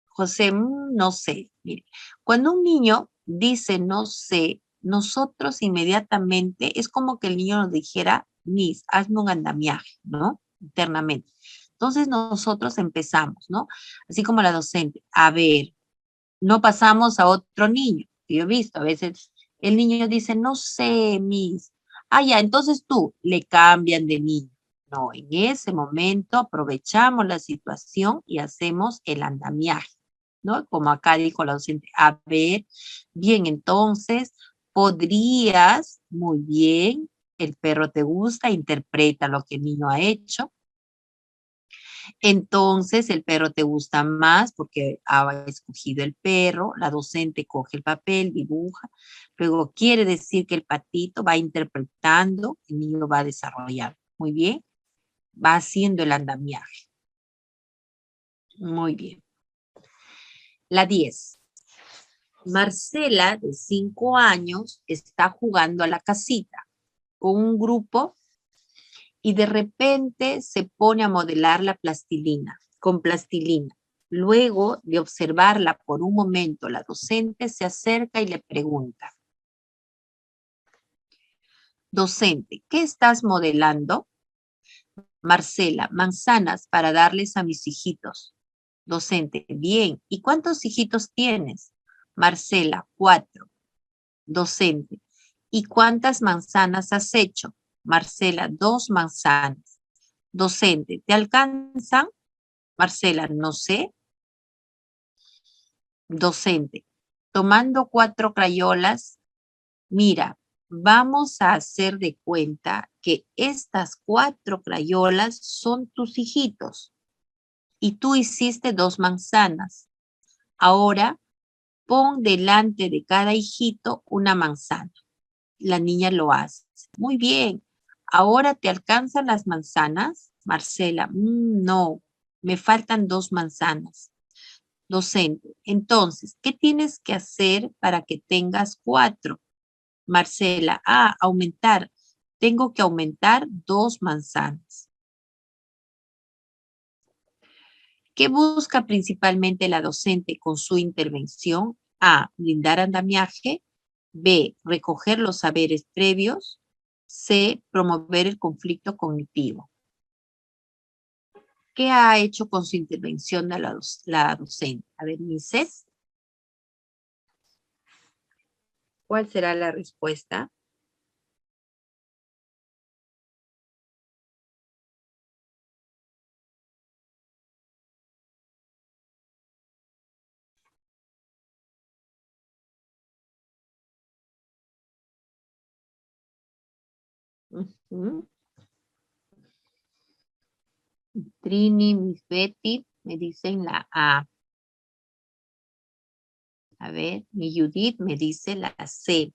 José: no sé. Mire, cuando un niño dice no sé, nosotros inmediatamente, es como que el niño nos dijera: Miss, hazme un andamiaje, ¿no? Internamente. Entonces nosotros empezamos, ¿no? Así como la docente: a ver, no pasamos a otro niño. Yo he visto, a veces el niño dice: no sé, Miss, Ah, ya, entonces tú le cambian de niño. No, en ese momento aprovechamos la situación y hacemos el andamiaje, ¿no? Como acá dijo la docente, a ver, bien, entonces, podrías, muy bien, el perro te gusta, interpreta lo que el niño ha hecho. Entonces el perro te gusta más porque ha escogido el perro, la docente coge el papel, dibuja, luego quiere decir que el patito va interpretando, el niño va a desarrollar. Muy bien, va haciendo el andamiaje. Muy bien. La 10. Marcela, de 5 años, está jugando a la casita con un grupo y de repente se pone a modelar la plastilina, con plastilina. Luego de observarla por un momento, la docente se acerca y le pregunta, docente, ¿qué estás modelando? Marcela, manzanas para darles a mis hijitos. Docente, bien, ¿y cuántos hijitos tienes? Marcela, 4. Docente, ¿y cuántas manzanas has hecho? Marcela, 2 manzanas. Docente, ¿te alcanzan? Marcela, no sé. Docente, tomando 4 crayolas, mira, vamos a hacer de cuenta que estas 4 crayolas son tus hijitos y tú hiciste 2 manzanas. Ahora pon delante de cada hijito una manzana. La niña lo hace. Muy bien. ¿Ahora te alcanzan las manzanas? Marcela, no, me faltan 2 manzanas. Docente, entonces, ¿qué tienes que hacer para que tengas 4? Marcela, aumentar. Tengo que aumentar 2 manzanas. ¿Qué busca principalmente la docente con su intervención? A, brindar andamiaje. B, recoger los saberes previos. C, promover el conflicto cognitivo. ¿Qué ha hecho con su intervención la docente? A ver, Mises, ¿cuál será la respuesta? Ujú. Trini, Miss Betty, me dicen la A. A ver, mi Judith me dice la C.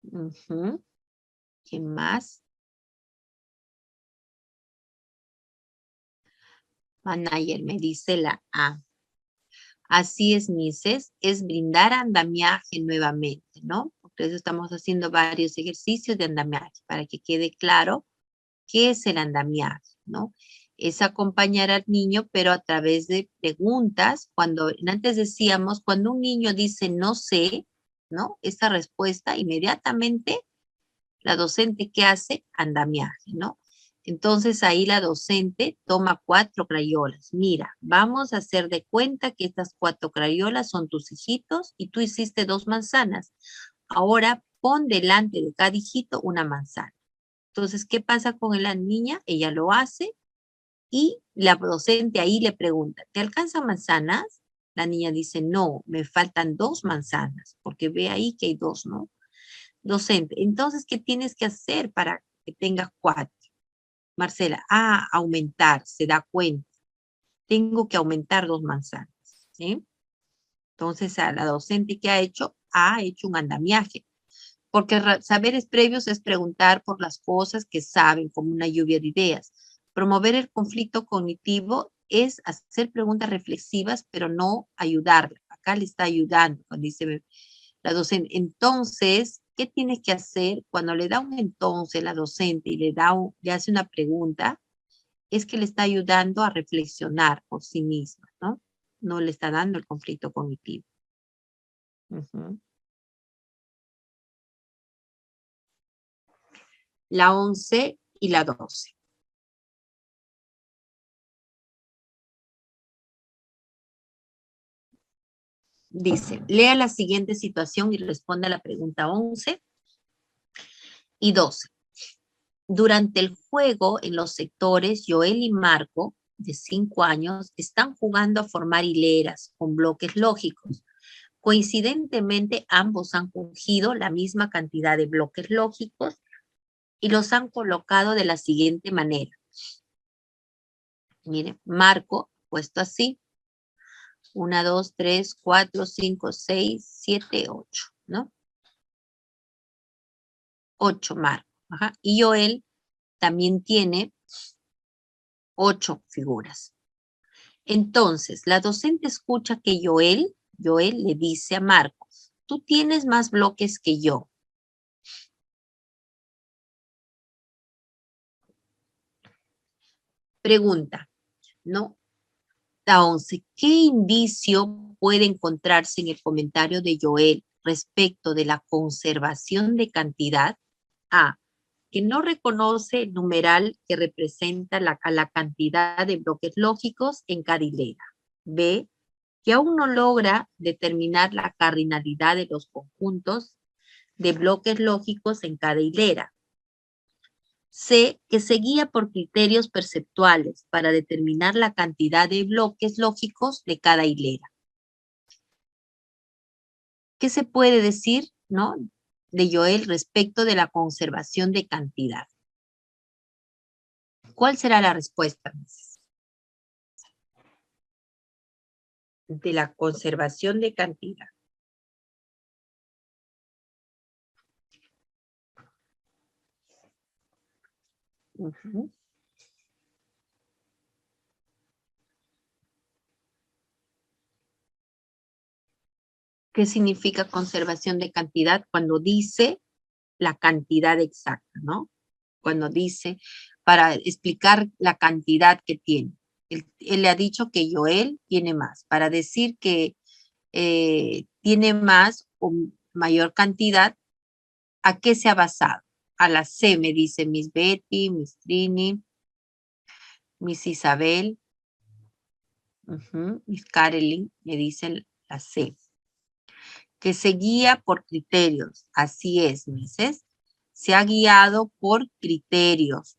Ujú. ¿Qué más? Manager me dice la A. Así es, Mises, es brindar andamiaje nuevamente, ¿no? Por eso estamos haciendo varios ejercicios de andamiaje para que quede claro qué es el andamiaje, ¿no? Es acompañar al niño, pero a través de preguntas. Cuando antes decíamos, cuando un niño dice no sé, ¿no? Esa respuesta, inmediatamente la docente, ¿qué hace? Andamiaje, ¿no? Entonces ahí la docente toma 4 crayolas. Mira, vamos a hacer de cuenta que estas 4 crayolas son tus hijitos y tú hiciste 2 manzanas. Ahora pon delante de cada hijito una manzana. Entonces, ¿qué pasa con la niña? Ella lo hace y la docente ahí le pregunta, ¿te alcanzan manzanas? La niña dice, no, me faltan 2 manzanas, porque ve ahí que hay 2, ¿no? Docente, entonces, ¿qué tienes que hacer para que tengas 4? Marcela, aumentar, se da cuenta. Tengo que aumentar 2 manzanas, ¿sí? Entonces, a la docente, ¿qué ha hecho? Ha hecho un andamiaje. Porque saberes previos es preguntar por las cosas que saben, como una lluvia de ideas. Promover el conflicto cognitivo es hacer preguntas reflexivas, pero no ayudarla. Acá le está ayudando, cuando dice la docente. Entonces, ¿qué tienes que hacer? Cuando le da un entonces la docente y le hace una pregunta, es que le está ayudando a reflexionar por sí misma, ¿no? No le está dando el conflicto cognitivo. Ujú. La 11 y la 12. Dice, lea la siguiente situación y responda a la pregunta 11 y 12. Durante el juego en los sectores, Joel y Marco, de 5 años, están jugando a formar hileras con bloques lógicos. Coincidentemente, ambos han cogido la misma cantidad de bloques lógicos y los han colocado de la siguiente manera. Miren, Marco, puesto así. 1, 2, 3, 4, 5, 6, 7, 8, ¿no? 8 Marco. Ajá. Y Joel también tiene 8 figuras. Entonces, la docente escucha que Joel le dice a Marco, tú tienes más bloques que yo. Pregunta, ¿no? La 11, ¿qué indicio puede encontrarse en el comentario de Joel respecto de la conservación de cantidad? A, que no reconoce el numeral que representa la cantidad de bloques lógicos en cada hilera. B, que aún no logra determinar la cardinalidad de los conjuntos de bloques lógicos en cada hilera. C, que se guía por criterios perceptuales para determinar la cantidad de bloques lógicos de cada hilera. ¿Qué se puede decir, no, de Joel respecto de la conservación de cantidad? ¿Cuál será la respuesta? De la conservación de cantidad. Uh-huh. ¿Qué significa conservación de cantidad? Cuando dice la cantidad exacta, ¿no? Cuando dice, para explicar la cantidad que tiene. Él le ha dicho que Joel tiene más. Para decir que tiene más o mayor cantidad, ¿a qué se ha basado? A la C, me dice Miss Betty, Miss Trini, Miss Isabel, Miss Carolyn, me dicen la C. Que se guía por criterios. Así es, Mises. Se ha guiado por criterios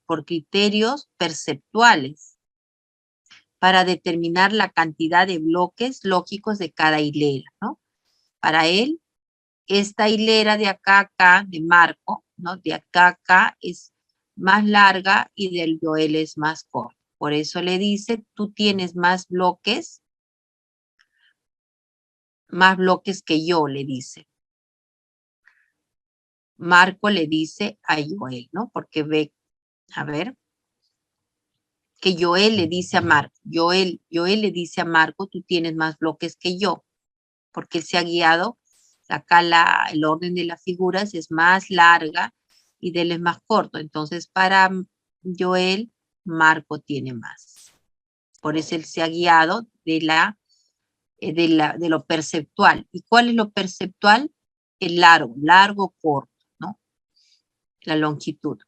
perceptuales para determinar la cantidad de bloques lógicos de cada hilera, ¿no? Para él, esta hilera de acá a acá, de Marco, ¿no? De acá a acá es más larga y del Joel es más corto. Por eso le dice, tú tienes más bloques que yo, le dice. Marco le dice a Joel, ¿no? Porque ve, a ver, que Joel le dice a Marco, Joel le dice a Marco, tú tienes más bloques que yo, porque él se ha guiado, acá el orden de las figuras es más larga y de él es más corto. Entonces, para Joel, Marco tiene más. Por eso él se ha guiado de lo perceptual. ¿Y cuál es lo perceptual? El largo, corto, ¿no? La longitud.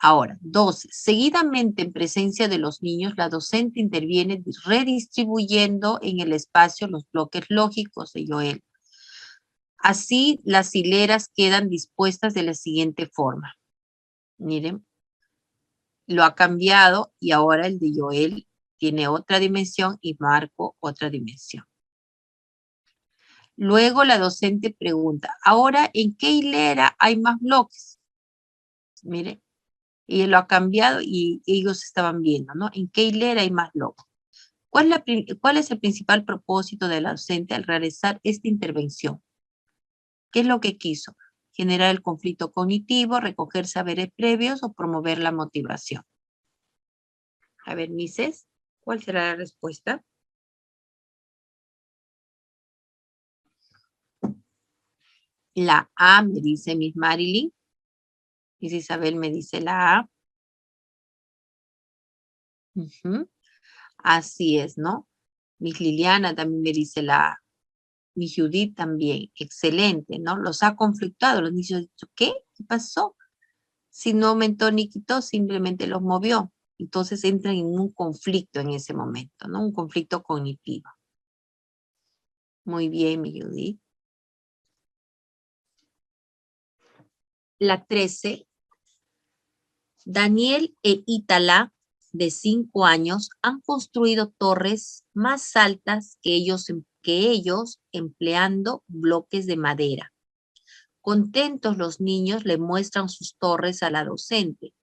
Ahora, 12. Seguidamente, en presencia de los niños, la docente interviene redistribuyendo en el espacio los bloques lógicos de Joel. Así, las hileras quedan dispuestas de la siguiente forma. Miren, lo ha cambiado y ahora el de Joel tiene otra dimensión y Marco otra dimensión. Luego la docente pregunta, ¿ahora en qué hilera hay más bloques? Miren, y lo ha cambiado y ellos estaban viendo, ¿no? ¿En qué hilera hay más bloques? ¿Cuál es el principal propósito de la docente al realizar esta intervención? ¿Qué es lo que quiso? Generar el conflicto cognitivo, recoger saberes previos o promover la motivación. A ver, Mises, ¿cuál será la respuesta? La A me dice Miss Marilyn. Miss Isabel me dice la A. Así es, ¿no? Miss Liliana también me dice la A. Miss Judith también. Excelente, ¿no? Los ha conflictuado. Los niños han dicho, ¿qué? ¿Qué pasó? Si no aumentó ni quitó, simplemente los movió. Entonces entran en un conflicto en ese momento, ¿no? Un conflicto cognitivo. Muy bien, mi Judy. La 13. Daniel e Ítala, de 5 años, han construido torres más altas que ellos empleando bloques de madera. Contentos los niños le muestran sus torres a la docente.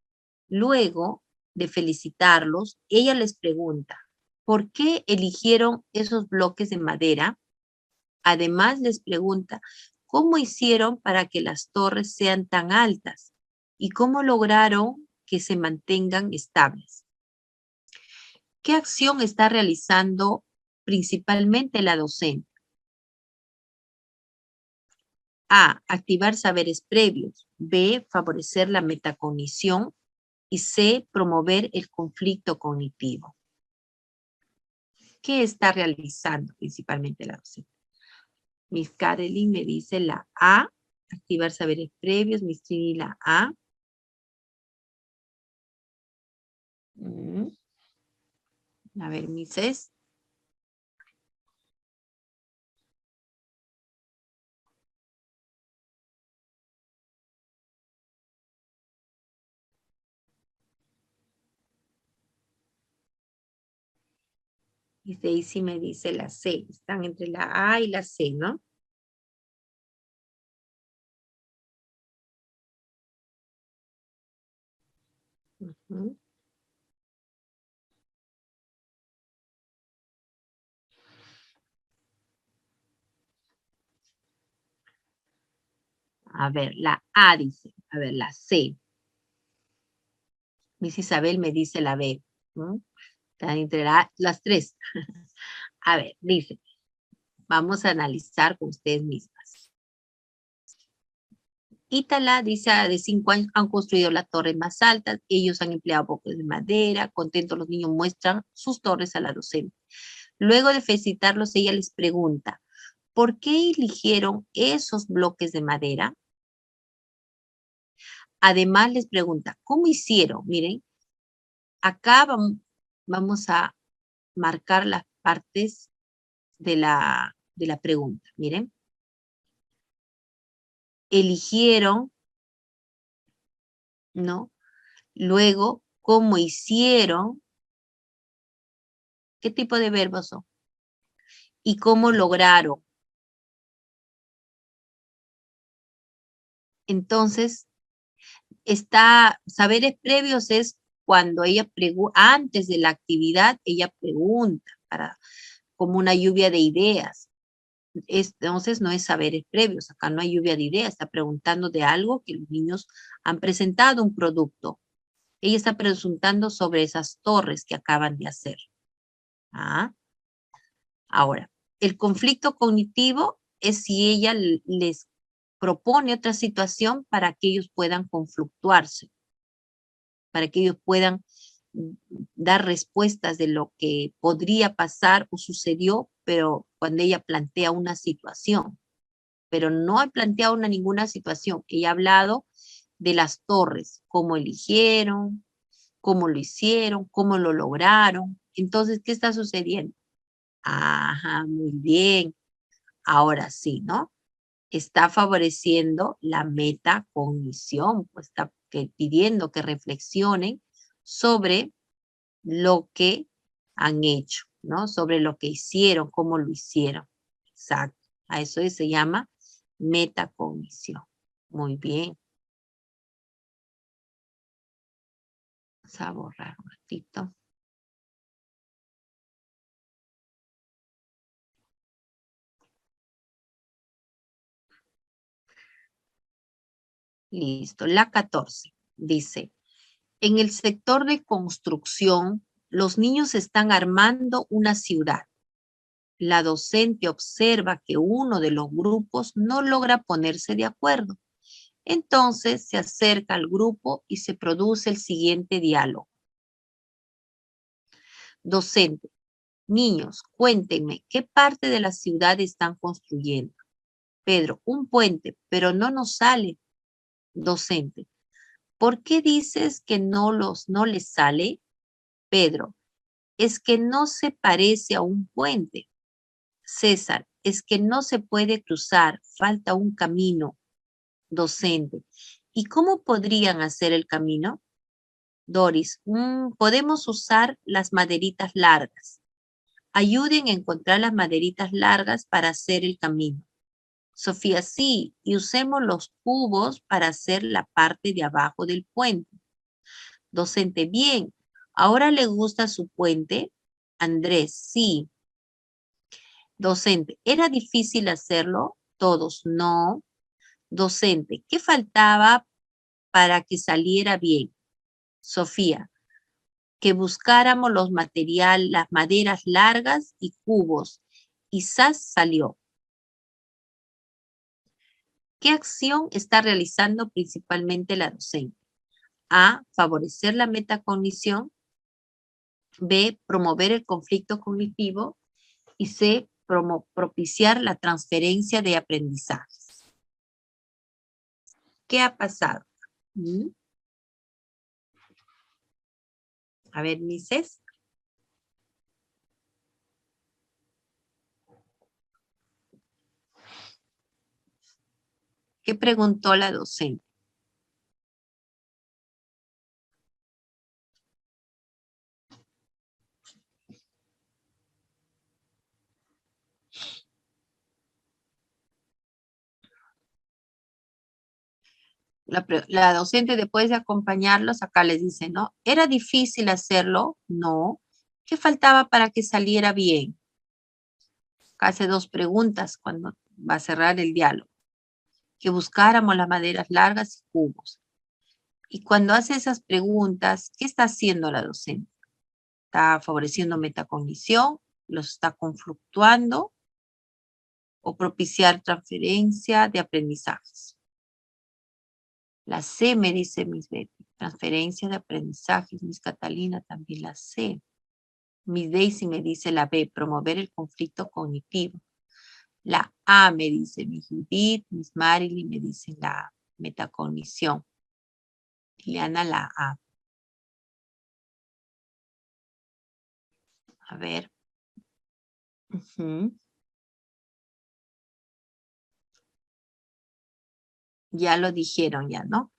Luego de felicitarlos, ella les pregunta, ¿por qué eligieron esos bloques de madera? Además les pregunta, ¿cómo hicieron para que las torres sean tan altas? ¿Y cómo lograron que se mantengan estables? ¿Qué acción está realizando principalmente la docente? A. Activar saberes previos. B. Favorecer la metacognición. Y C. Promover el conflicto cognitivo. ¿Qué está realizando principalmente la docente? Miss Caroline me dice la A. Activar saberes previos. Miss Trini la A. A ver, Misses. Y Daisy me dice la C. Están entre la A y la C, ¿no? Uh-huh. A ver, la A dice. A ver, la C. Miss Isabel me dice la B. ¿No? Están entre las tres. A ver, dice. Vamos a analizar con ustedes mismas. Ítala dice, de 5 años han construido las torres más altas, ellos han empleado bloques de madera, contentos los niños muestran sus torres a la docente. Luego de felicitarlos, ella les pregunta, ¿por qué eligieron esos bloques de madera? Además les pregunta, ¿cómo hicieron? Miren, acá vamos a marcar las partes de la pregunta. Miren, eligieron, ¿no? Luego, ¿cómo hicieron? ¿Qué tipo de verbos son? ¿Y cómo lograron? Entonces, saberes previos es cuando ella antes de la actividad, ella pregunta como una lluvia de ideas. Entonces no es saberes previos, acá no hay lluvia de ideas, está preguntando de algo que los niños han presentado, un producto. Ella está preguntando sobre esas torres que acaban de hacer. ¿Ah? Ahora, el conflicto cognitivo es si ella les propone otra situación para que ellos puedan conflictuarse, para que ellos puedan dar respuestas de lo que podría pasar o sucedió, pero cuando ella plantea una situación. Pero no ha planteado ninguna situación. Ella ha hablado de las torres, cómo eligieron, cómo lo hicieron, cómo lo lograron. Entonces, ¿qué está sucediendo? Ajá, muy bien. Ahora sí, ¿no? Está favoreciendo la metacognición, pues está pidiendo que reflexionen sobre lo que han hecho, ¿no? Sobre lo que hicieron, cómo lo hicieron. Exacto. A eso se llama metacognición. Muy bien. Vamos a borrar un ratito. Listo. La 14 dice, en el sector de construcción, los niños están armando una ciudad. La docente observa que uno de los grupos no logra ponerse de acuerdo. Entonces se acerca al grupo y se produce el siguiente diálogo. Docente, niños, cuéntenme, ¿qué parte de la ciudad están construyendo? Pedro, un puente, pero no nos sale. Docente, ¿por qué dices que no les sale? Pedro, es que no se parece a un puente. César, es que no se puede cruzar, falta un camino. Docente, ¿y cómo podrían hacer el camino? Doris, podemos usar las maderitas largas. Ayuden a encontrar las maderitas largas para hacer el camino. Sofía, sí, y usemos los cubos para hacer la parte de abajo del puente. Docente, bien. ¿Ahora le gusta su puente? Andrés, sí. Docente, ¿era difícil hacerlo? Todos, no. Docente, ¿qué faltaba para que saliera bien? Sofía, que buscáramos los materiales, las maderas largas y cubos. Y ¡zas! Salió. ¿Qué acción está realizando principalmente la docente? A, favorecer la metacognición. B, promover el conflicto cognitivo. Y C, propiciar la transferencia de aprendizajes. ¿Qué ha pasado? A ver, Mises. ¿Qué preguntó la docente? La docente, después de acompañarlos, acá les dice, ¿no? ¿Era difícil hacerlo? No. ¿Qué faltaba para que saliera bien? Acá hace dos preguntas cuando va a cerrar el diálogo. Que buscáramos las maderas largas y cubos. Y cuando hace esas preguntas, ¿qué está haciendo la docente? ¿Está favoreciendo metacognición? ¿Los está conflictuando? ¿O propiciar transferencia de aprendizajes? La C me dice Miss Betty, transferencia de aprendizajes. Miss Catalina también la C. Miss Daisy me dice la B, promover el conflicto cognitivo. La A me dice Miss Judith, Miss Marilyn me dice la metacognición. Liliana la A. A ver. Ya lo dijeron ya, ¿no?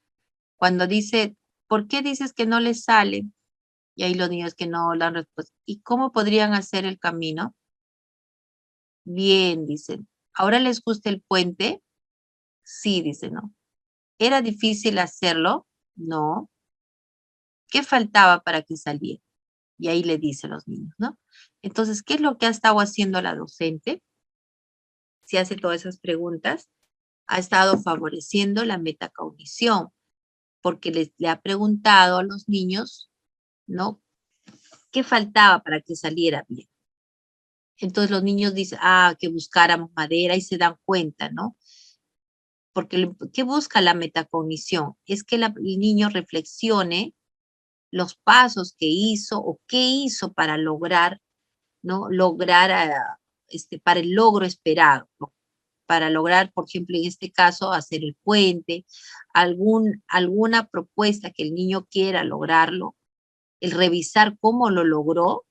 Cuando dice, ¿por qué dices que no les sale? Y ahí los niños que no la han respuesto. ¿Y cómo podrían hacer el camino? Bien, dicen. ¿Ahora les gusta el puente? Sí, dice, ¿no? ¿Era difícil hacerlo? No. ¿Qué faltaba para que saliera? Y ahí le dice a los niños, ¿no? Entonces, ¿qué es lo que ha estado haciendo la docente? Si hace todas esas preguntas, ha estado favoreciendo la metacognición, porque le ha preguntado a los niños, ¿no? ¿Qué faltaba para que saliera bien? Entonces los niños dicen, que buscáramos madera y se dan cuenta, ¿no? Porque ¿qué busca la metacognición? Es que el niño reflexione los pasos que hizo o qué hizo para lograr, ¿no? Lograr, para el logro esperado, ¿no? Para lograr, por ejemplo, en este caso, hacer el puente, alguna propuesta que el niño quiera lograrlo, el revisar cómo lo logró,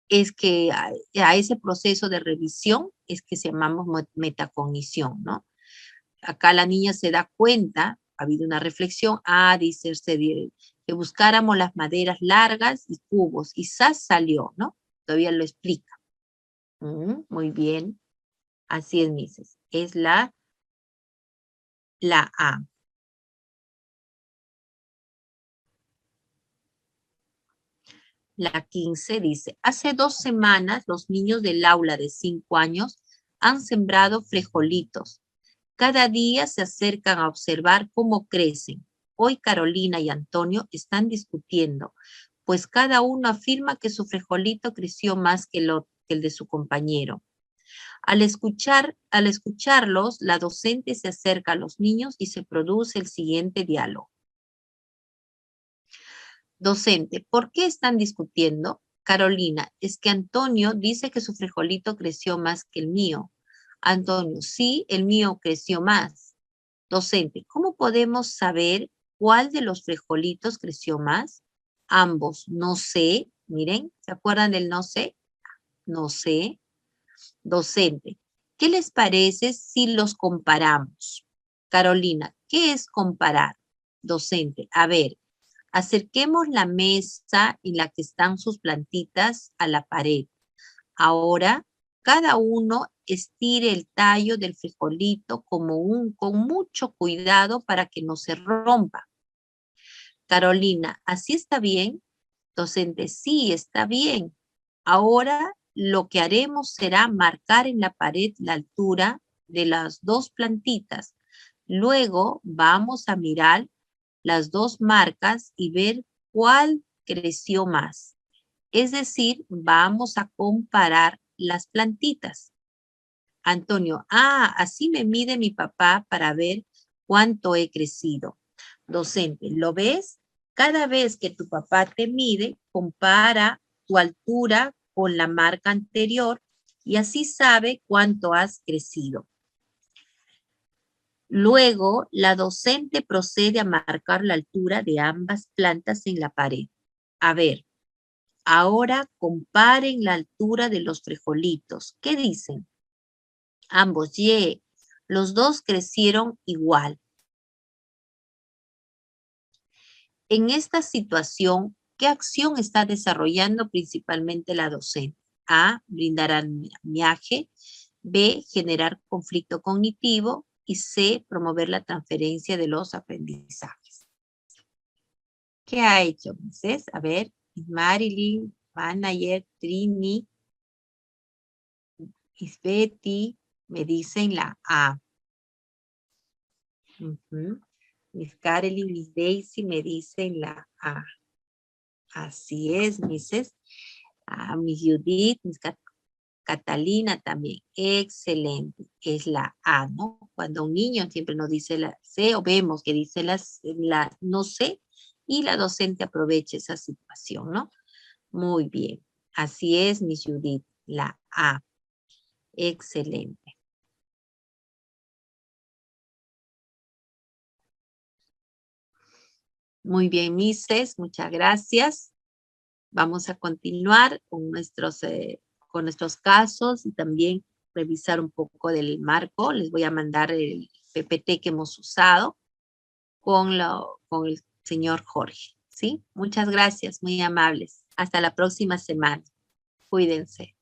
es que a ese proceso de revisión es que se llamamos metacognición, ¿no? Acá la niña se da cuenta, ha habido una reflexión, dice usted, que buscáramos las maderas largas y cubos, y ¡zas! Salió, ¿no? Todavía lo explica. Muy bien, así es, Mises. Es la A. La 15 dice, hace 2 semanas los niños del aula de 5 años han sembrado frijolitos. Cada día se acercan a observar cómo crecen. Hoy Carolina y Antonio están discutiendo, pues cada uno afirma que su frijolito creció más que el de su compañero. Al escucharlos, la docente se acerca a los niños y se produce el siguiente diálogo. Docente, ¿por qué están discutiendo? Carolina, es que Antonio dice que su frijolito creció más que el mío. Antonio, sí, el mío creció más. Docente, ¿cómo podemos saber cuál de los frijolitos creció más? Ambos, no sé. Miren, ¿se acuerdan del no sé? No sé. Docente, ¿qué les parece si los comparamos? Carolina, ¿qué es comparar? Docente, a ver, acerquemos la mesa en la que están sus plantitas a la pared. Ahora, cada uno estire el tallo del frijolito con mucho cuidado para que no se rompa. Carolina, ¿así está bien? Docente, sí, está bien. Ahora lo que haremos será marcar en la pared la altura de las dos plantitas. Luego vamos a mirar las dos marcas y ver cuál creció más. Es decir, vamos a comparar las plantitas. Antonio, así me mide mi papá para ver cuánto he crecido. Docente, ¿lo ves? Cada vez que tu papá te mide, compara tu altura con la marca anterior y así sabe cuánto has crecido. Luego, la docente procede a marcar la altura de ambas plantas en la pared. A ver, ahora comparen la altura de los frijolitos. ¿Qué dicen? Ambos, los dos crecieron igual. En esta situación, ¿qué acción está desarrollando principalmente la docente? A, brindar andamiaje. B, generar conflicto cognitivo. Y C, promover la transferencia de los aprendizajes. ¿Qué ha hecho, Moisés? A ver, Marilyn, Manayer, Trini, Betty, me dicen la A. Miss Caroline, Miss Daisy me dicen la A. Así es, Mrs. Miss Judith, Miss Catalina también. Excelente. Es la A, ¿no? Cuando un niño siempre nos dice la C o vemos que dice la no sé y la docente aprovecha esa situación, ¿no? Muy bien. Así es, Miss Judith, la A. Excelente. Muy bien, Misses, muchas gracias. Vamos a continuar con nuestros casos y también revisar un poco del marco. Les voy a mandar el PPT que hemos usado con el señor Jorge. ¿Sí? Muchas gracias, muy amables. Hasta la próxima semana. Cuídense.